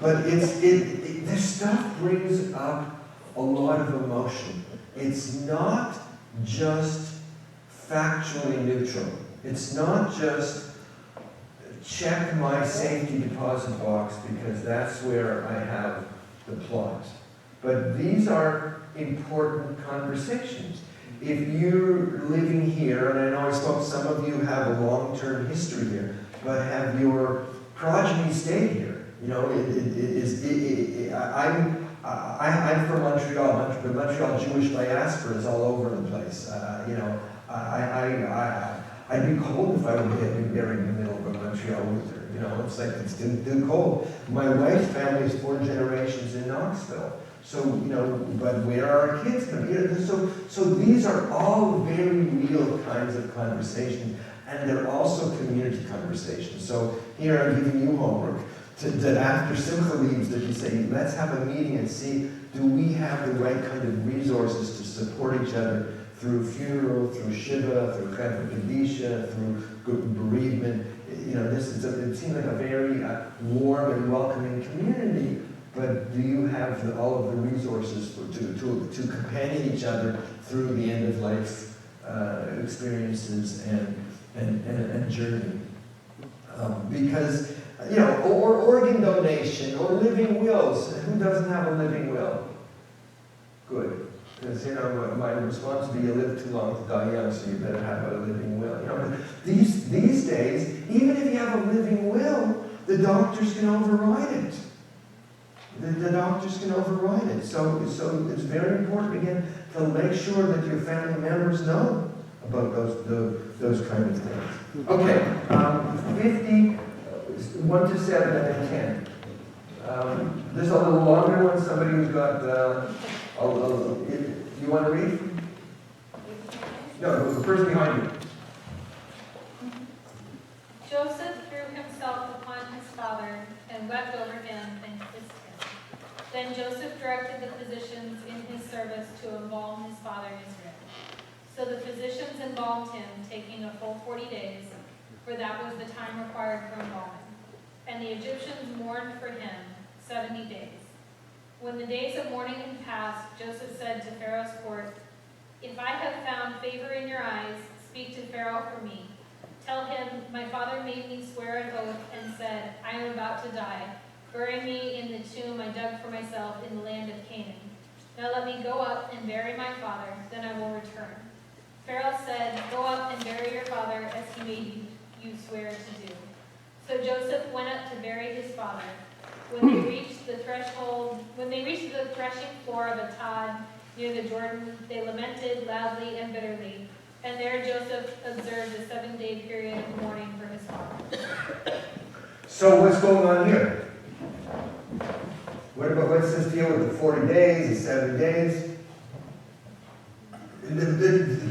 but this stuff brings up a lot of emotion. It's not just factually neutral. It's not just check my safety deposit box because that's where I have the plot. But these are important conversations. If you're living here, and I know some of you have a long-term history here, but have your progeny stayed here? I'm from Montreal. The Montreal Jewish diaspora is all over the place. I'd be cold if I would have been buried in the middle of a Montreal winter. It's like it's too cold. My wife's family is 4 generations in Knoxville. So, but where are our kids going to be? So these are all very real kinds of conversations, and they're also community conversations. So here I'm giving you homework that after Simcha leaves, that you say, let's have a meeting and see, do we have the right kind of resources to support each other through funeral, through Shiva, through Chevra Kadisha, through bereavement? You know, it seems like a very warm and welcoming community, but do you have all of the resources to companion each other through the end of life experiences and journey? Because, you know, or organ donation, or living wills. Who doesn't have a living will? Good. Because, you know, my response would be, you live too long to die young, so you better have a living will. You know, but these days, even if you have a living will, the doctors can override it. The doctors can override it. So it's very important, again, to make sure that your family members know about those kind of things. Okay, 50, 1 to 7, and then 10. There's a little longer one. Somebody who's got, you want to read? No, the person behind you. Joseph threw himself upon his father and wept over him and kissed him. Then Joseph directed the physicians in his service to embalm his father Israel. So the physicians embalmed him, taking a full 40 days, for that was the time required for embalming. And the Egyptians mourned for him 70 days. When the days of mourning had passed, Joseph said to Pharaoh's court, "If I have found favor in your eyes, speak to Pharaoh for me. Tell him, my father made me swear an oath and said, I am about to die. Bury me in the tomb I dug for myself in the land of Canaan. Now let me go up and bury my father, then I will return." Pharaoh said, "Go up and bury your father as he made you swear to do." So Joseph went up to bury his father. When they reached the threshing floor of Atad near the Jordan, they lamented loudly and bitterly. And there Joseph observed a 7-day period of mourning for his father. So what's going on here? What's this deal with the 40 days, the 7 days?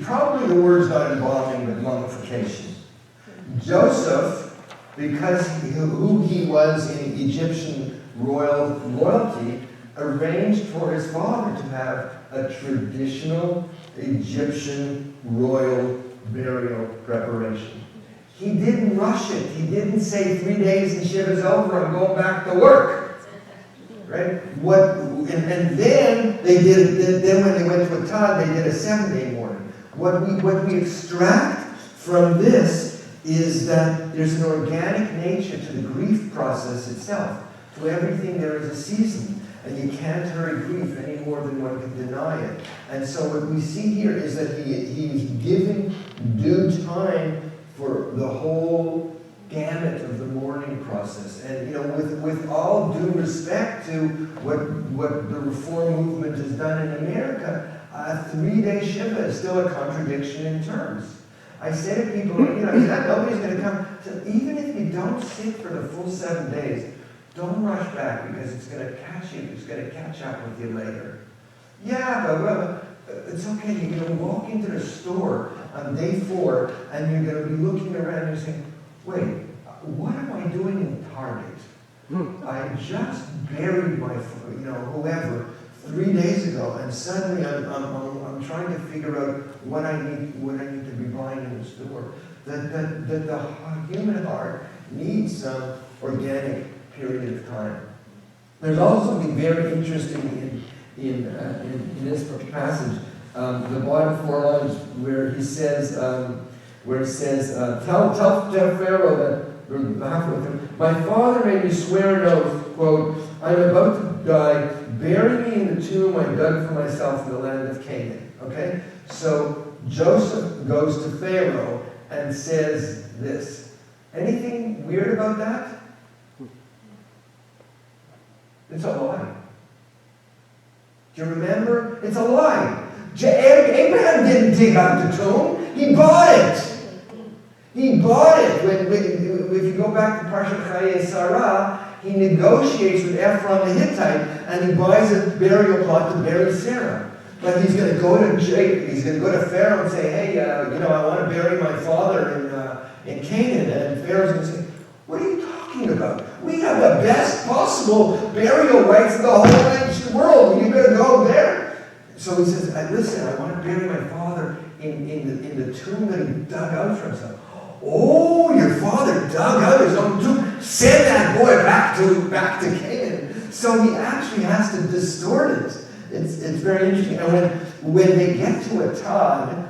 Probably the word's not embalming, but mummification. Joseph, because who he was in Egyptian royalty, arranged for his father to have a traditional Egyptian royal burial preparation. He didn't rush it. He didn't say 3 days and Shiva's over, I'm going back to work. Right? And then they did. Then when they went to Atad, they did a 7-day mourning. What we extract from this is that there's an organic nature to the grief process itself. To everything there is a season, and you can't hurry grief any more than one can deny it. And so what we see here is that he's giving due time for the whole gamut of the mourning process. And you know, with all due respect to what the reform movement has done in America, a 3-day Shiva is still a contradiction in terms. I say to people, you know, nobody's going to come. So even if you don't sit for the full 7 days, don't rush back because it's going to catch you. It's going to catch up with you later. Yeah, but it's okay. You're going to walk into the store on day 4 and you're going to be looking around and you're saying, wait, what am I doing in Target? I just buried my, whoever 3 days ago, and suddenly I'm trying to figure out what I need to be buying in the store. That the human heart needs some organic period of time. There's also something very interesting in this passage, the bottom 4 lines where he says, tell Pharaoh that my father made me swear an oath, quote, I'm about to die, bury me in the tomb I dug for myself in the land of Canaan. Okay? So Joseph goes to Pharaoh and says this. Anything weird about that? It's a lie. Do you remember? It's a lie. Abraham didn't dig out the tomb. He bought it. He bought it. If you go back to Parshat Chaye Sarah, he negotiates with Ephron the Hittite, and he buys a burial plot to bury Sarah. But he's going to go to he's going to go to Pharaoh and say, hey, I want to bury my father in Canaan. And Pharaoh's going to say, what are you talking about? We have the best possible burial rites in the whole ancient world. You better in the tomb that he dug out for himself. Oh, your father dug out his own tomb. Send that boy back to Canaan. So he actually has to distort it. It's very interesting. And when they get to Atad,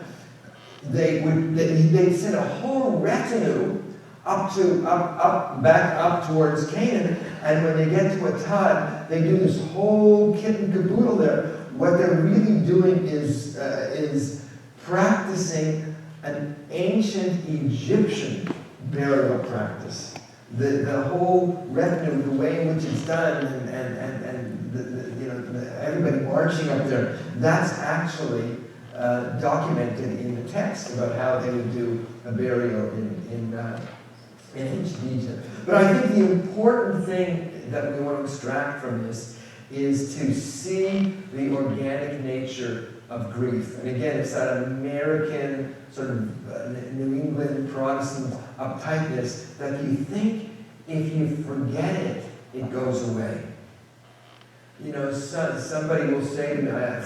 they'd send a whole retinue back up towards Canaan. And when they get to Atad, they do this whole kit and caboodle there. What they're really doing is practicing an ancient Egyptian burial practice. The whole retinue, the way in which it's done, and everybody marching up there, that's actually documented in the text about how they would do a burial in ancient Egypt. But I think the important thing that we want to extract from this is to see the organic nature of grief. And again, it's that American sort of New England Protestant uptightness that you think if you forget it, it goes away. You know, somebody will say to me, I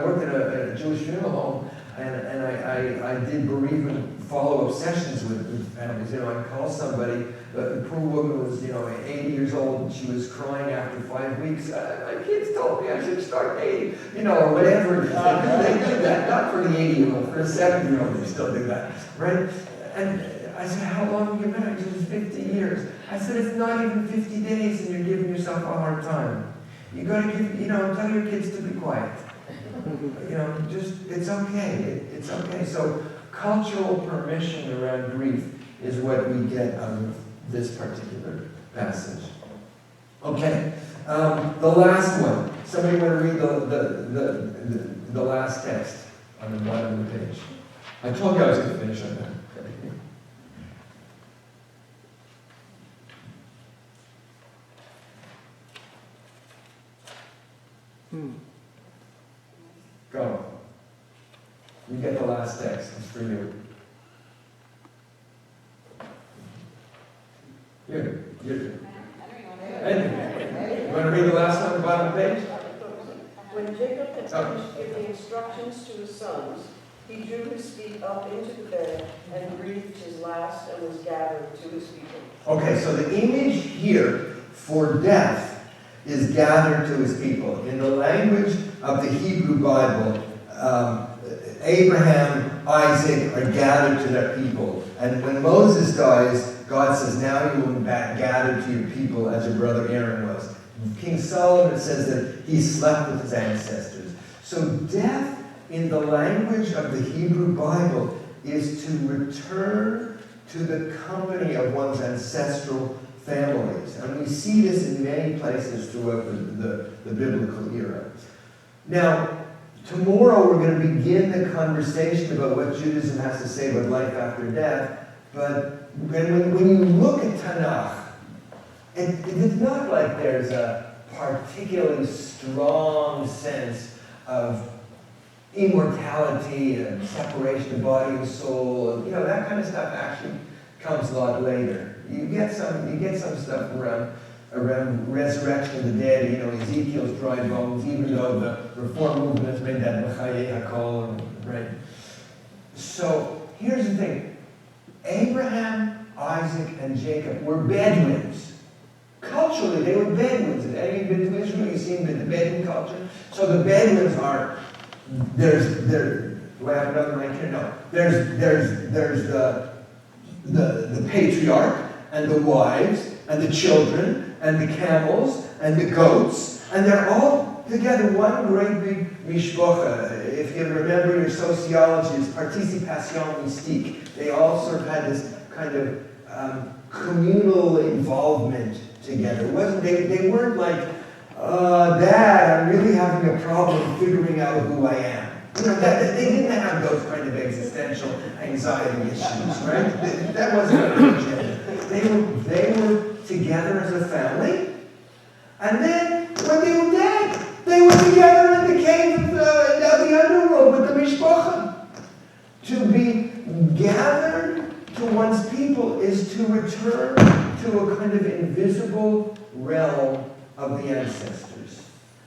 worked in a Jewish funeral home, and I did bereavement follow-up sessions with families. You know, I'd call somebody, the poor woman was, 80 years old, and she was crying after 5 weeks. My kids told me I should start dating, or whatever. They do that, not for the 80-year-old, for the 70-year-old, they still do that, right? And I said, how long have you been married? She said, 50 years. I said, it's not even 50 days, and you're giving yourself a hard time. You got to give, tell your kids to be quiet. It's okay. It's okay. So cultural permission around grief is what we get out of this particular passage. Okay, the last one. Somebody want to read the last text on the bottom of the page? I told you I was going to finish on that. Go. You get the last text. It's for you. You. Hey, you want to read the last one on the bottom of the page? When Jacob had finished giving instructions to his sons, he drew his feet up into the bed and breathed his last and was gathered to his people. Okay, so the image here for death is gathered to his people. In the language of the Hebrew Bible, Abraham, Isaac are gathered to their people. And when Moses dies, God says, now you will be gathered to your people as your brother Aaron was. King Solomon says that he slept with his ancestors. So death in the language of the Hebrew Bible is to return to the company of one's ancestral families. And we see this in many places throughout the biblical era. Now, tomorrow we're going to begin the conversation about what Judaism has to say about life after death. But when you look at Tanakh, it's not like there's a particularly strong sense of immortality and separation of body and soul. And, that kind of stuff actually comes a lot later. You get some stuff around resurrection of the dead, Ezekiel's dry bones, even though the Reform movement has made that Mechayeh HaKol, right? So here's the thing. Abraham, Isaac, and Jacob were Bedouins. Culturally, they were Bedouins. Have any been to Israel? You've seen the Bedouin culture? So the Bedouins are, do I have another mic here? No. There's the patriarch, and the wives, and the children, and the camels, and the goats, and they're all together one great big mishpocha. If you remember your sociology, it's participation mystique. They all sort of had this kind of communal involvement together. They weren't like, Dad, I'm really having a problem figuring out who I am. They didn't have those kind of existential anxiety issues, right? That wasn't an agenda. They were together as a family, and then when they were dead, they were together in the cave of the underworld with the mishpacha. To be gathered to one's people is to return to a kind of invisible realm of the ancestors.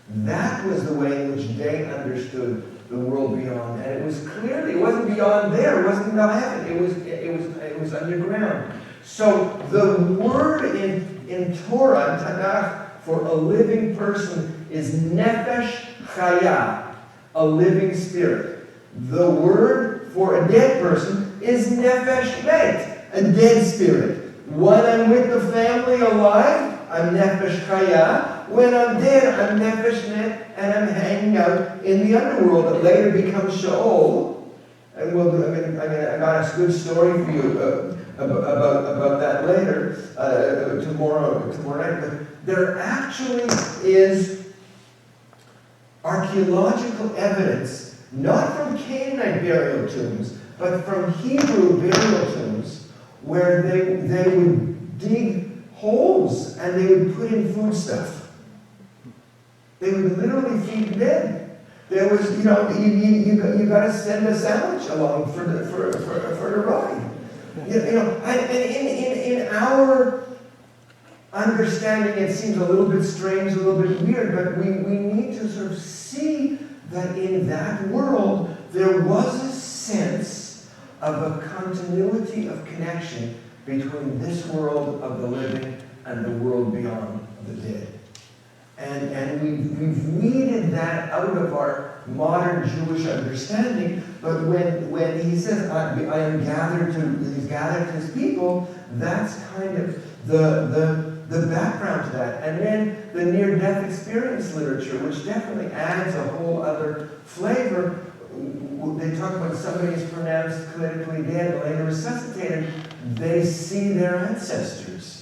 That was the way in which they understood the world beyond. And it was clearly, it wasn't beyond there, it wasn't beyond heaven, it was underground. So the word in Torah, Tanakh, for a living person is nefesh chaya, a living spirit. The word for a dead person is nefesh met, a dead spirit. When I'm with the family alive, I'm nefesh chaya. When I'm dead, I'm nefesh met, and I'm hanging out in the underworld that later becomes Sheol. And I got a good story for you about that later, tomorrow night. But there actually is archaeological evidence, not from Canaanite burial tombs, but from Hebrew burial tombs, where they would dig holes and they would put in foodstuff. They would literally feed the dead. There was, you got to send a sandwich along for the ride. And in our understanding, it seems a little bit strange, a little bit weird, but we need to sort of see that in that world there was a sense of a continuity of connection between this world of the living and the world beyond the dead. And we've weeded that out of our modern Jewish understanding, but when he says, I am gathered to his people, that's kind of the background to that. And then the near-death experience literature, which definitely adds a whole other flavor. They talk about somebody is pronounced clinically dead and later resuscitated. They see their ancestors.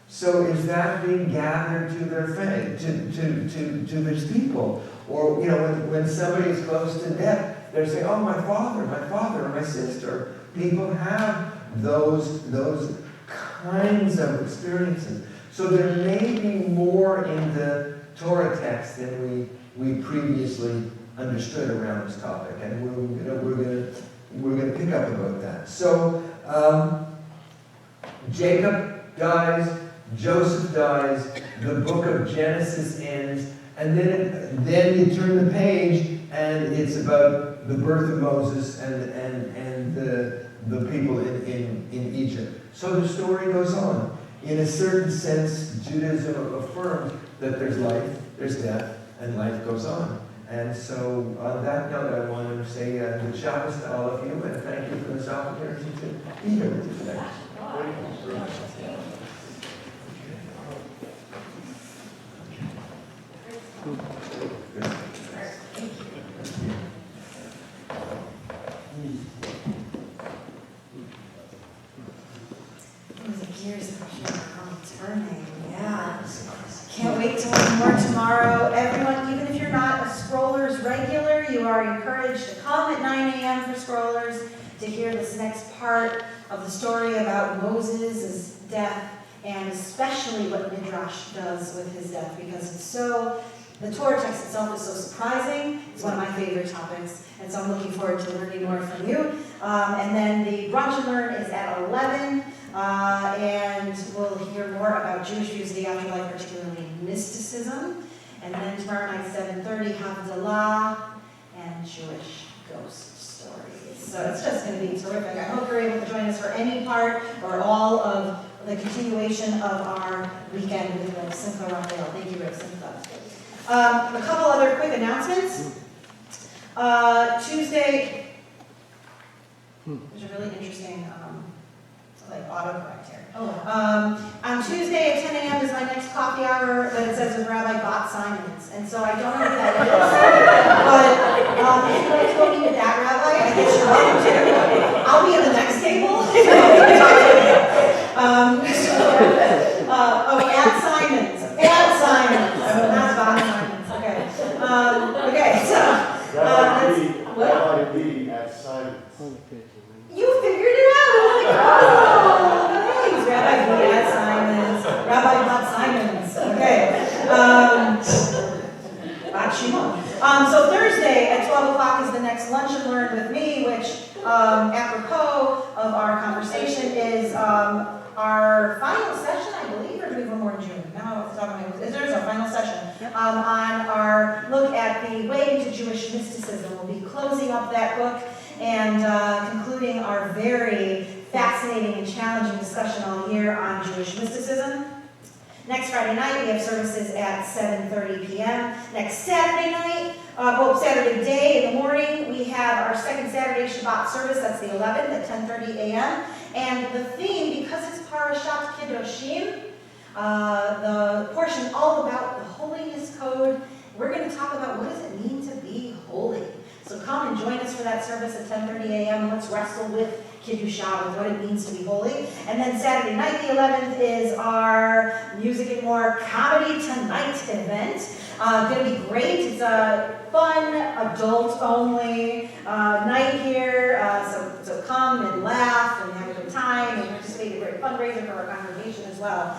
So is that being gathered to their family, to these people? Or, when somebody is close to death, they're saying, oh, my father, or my sister. People have those kinds of experiences. So there may be more in the Torah text than we previously understood around this topic, and we're going to pick up about that. So Jacob dies, Joseph dies, the book of Genesis ends, and then you turn the page, and it's about the birth of Moses and the people in Egypt. So the story goes on. In a certain sense, Judaism affirms that there's life, there's death, and life goes on. And so on that note, I want to say good Shabbat to all of you, and thank you for this opportunity to be here with you today. The gears are turning, yeah. Can't wait to learn more tomorrow. Everyone, even if you're not a Scrollers regular, you are encouraged to come at 9 a.m. for Scrollers to hear this next part of the story about Moses' death, and especially what Midrash does with his death, because the Torah text itself is so surprising. It's one of my favorite topics, and so I'm looking forward to learning more from you. And then the Brunch and Learn is at 11, and we'll hear more about Jewish views of the afterlife, particularly mysticism. And then tomorrow night, 7:30, Havdalah and Jewish ghost stories. So it's just going to be terrific. I hope you're able to join us for any part or all of the continuation of our weekend with Reb Simcha Raphael. Thank you, Reb Simcha. A couple other quick announcements. Tuesday, there's a really interesting autocorrect here. On Tuesday at 10 a.m. is my next coffee hour, but it says with Rabbi Bot Simons, and so I don't know who that is. But if you want to go meet with that rabbi, I guess you're welcome to. I'll be at the next table. At Simons. At Simons. Not Bot Simons. Okay. Okay, so. Rabbi B at Simons. You figured it out. I was like, oh, thanks. Rabbi B at Simons. Rabbi Bot Simons. Okay. Bot Shimon. So Thursday at 12 o'clock is the next Lunch and Learn with me, which, apropos of our conversation, is our final session, I believe, or do we have one more in June? No, know what to talk about. There's our final session on our look at the way into Jewish mysticism. We'll be closing up that book and concluding our very fascinating and challenging discussion all year on Jewish mysticism. Next Friday night, we have services at 7:30 p.m. Next Saturday night, Saturday day in the morning, we have our second Saturday Shabbat service. That's the 11th at 10:30 a.m. And the theme, because it's Parashat Kedoshim, the portion all about the holiness code, we're going to talk about what does it mean to be holy. So come and join us for that service at 10:30 a.m. and let's wrestle with Kiddusha, with what it means to be holy. And then Saturday night, the 11th, is our Music and More Comedy Tonight event. Going to be great. It's a fun, adult-only night here. So come and laugh and have a good time and participate in a great fundraiser for our congregation as well.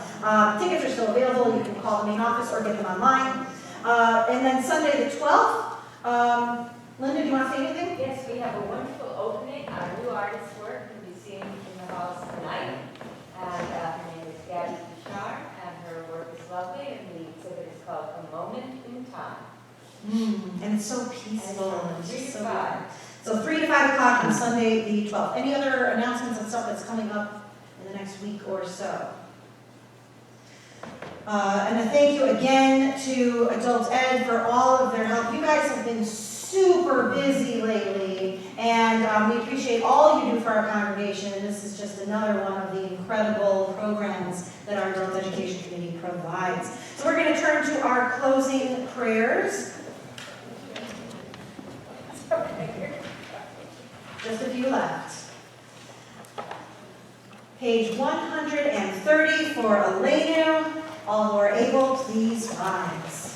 Tickets are still available. You can call the main office or get them online. And then Sunday the 12th, Linda, do you want to say anything? Yes, we have a wonderful opening. Our new artist's work can be seen in the halls tonight. And her name is Gabby Bishar, and her work is lovely, and the exhibit is called A Moment in Time. And it's so peaceful. And It's it's just from so 3 to 5. good. So 3 to 5 o'clock on Sunday the 12th. Any other announcements and stuff that's coming up in the next week or so? And a thank you again to Adult Ed for all of their help. You guys have been super busy lately, and we appreciate all you do for our congregation. And this is just another one of the incredible programs that our Adult Education Committee provides. So we're going to turn to our closing prayers. Just a few left. Page 130 for Elenu. All who are able, please rise.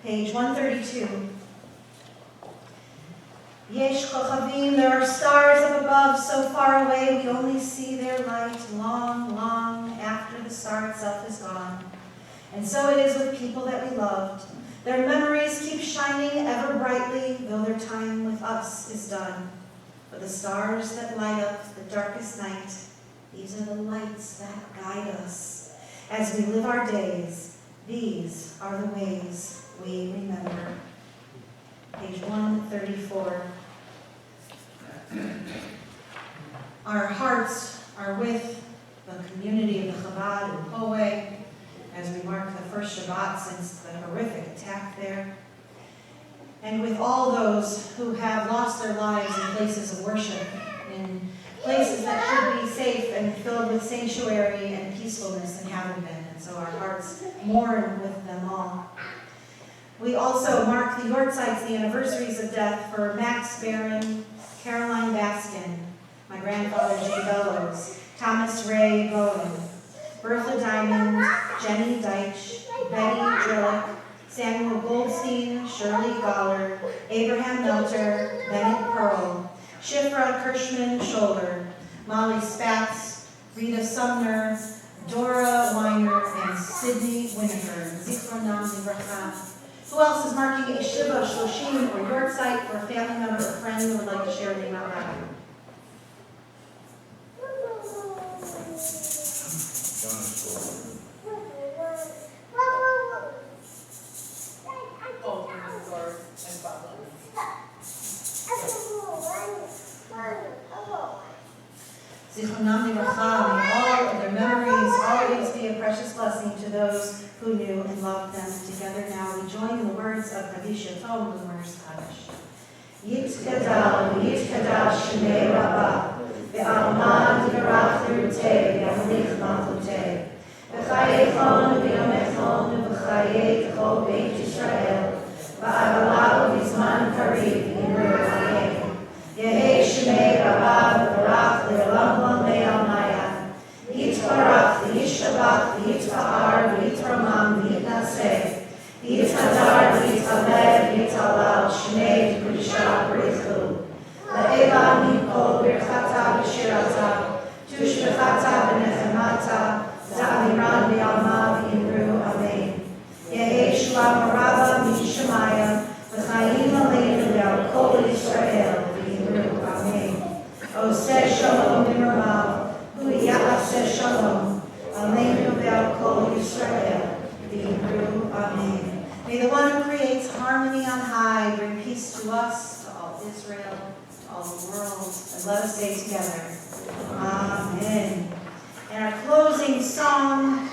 Page 132. Yesh kochavim, there are stars up above, so far away we only see their light long, long after the star itself is gone. And so it is with people that we loved. Their memories keep shining ever brightly, though their time with us is done. But the stars that light up the darkest night, these are the lights that guide us. As we live our days, these are the ways we remember. Page 134. Our hearts are with the community of the Chabad in Poway as we mark the first Shabbat since the horrific attack there. And with all those who have lost their lives in places of worship, in places that should be safe and filled with sanctuary and peacefulness and haven't been. And so our hearts mourn with them all. We also mark the Yortzites, the anniversaries of death for Max Barron, Caroline Baskin, my grandfather Jay Bellows, Thomas Ray Bowen, Bertha Diamond, Jenny Deitch, Betty Drillick, Samuel Goldstein, Shirley Goller, Abraham Melter, Bennett Pearl, Shifra Kirschman Shoulder, Molly Spatz, Rita Sumner, Dora Weiner, and Sydney Winifred. Zichronam Livracha. Who else is marking a Shiva, Shoshim, or Yortzeit for a family member or friend who would like to share a name out loud? Zichronam Livracha, may all of their memories always be a precious blessing to those who knew and loved them. Together now we join in the words of Rabbi Shatom Lumer's Kaddish. Yitkadal, Yitkadal, Shemei Rabbah, Ve'alman Yirach Lirutei, Yamlich Malchutei, V'chayechon, V'yomechon, V'chayei T'chol Beit Yisrael, V'agalah V'zman Kariv, Yimru Amen. Yehei Shemei Rabbah, V'barach Le'olam Le'al Maya, Yitbarach, V'yishabach, V'yitba'ar, V'yitramam, V'yitnaseh, V'yithadar, V'yithaleh, V'yithalal, Shnei T'Kudishah B'richu, Le'elah Mikol Birchata B'shirata, Tushbechata B'nechemata, Za'amiran V'yalma V'yimru Amen. Yehei Shulam Rabba V'yishamaya, V'chayim Aleinu Le'al Kol Yisrael, V'yimru Amen. Oseh Shalom V'yiramav, Hu Ya'aseh Shalom, Aleinu Ve'al Kol Yisrael, V'yimru Amen. May the one who creates harmony on high bring peace to us, to all Israel, to all the world, and let us say together, Amen. And our closing song,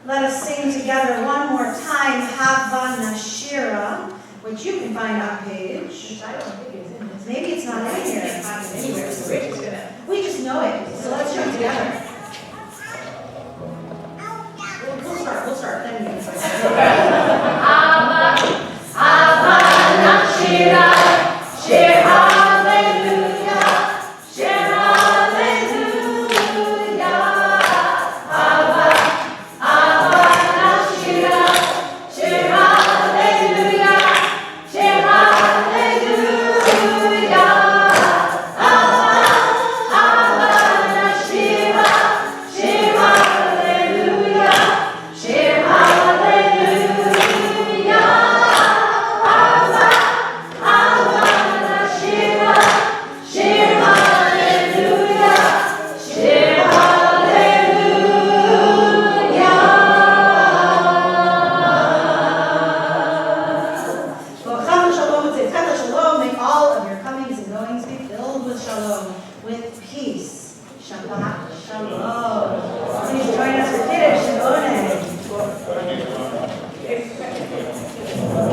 let us sing together one more time, Havana Shira, which you can find on page. I don't think it's in this. Maybe it's not in here. I can't find it anywhere, so Rich is gonna. We just know it, so let's try it together. We'll start, then you can Havana Shira, Shir Hallelujah, Shir Hallelujah. Havana Shira, Shir Hallelujah, Shir Hallelujah. Havana Shira, Shir Hallelujah, Shir Hallelujah. Shalom, with peace. Shabbat Shalom.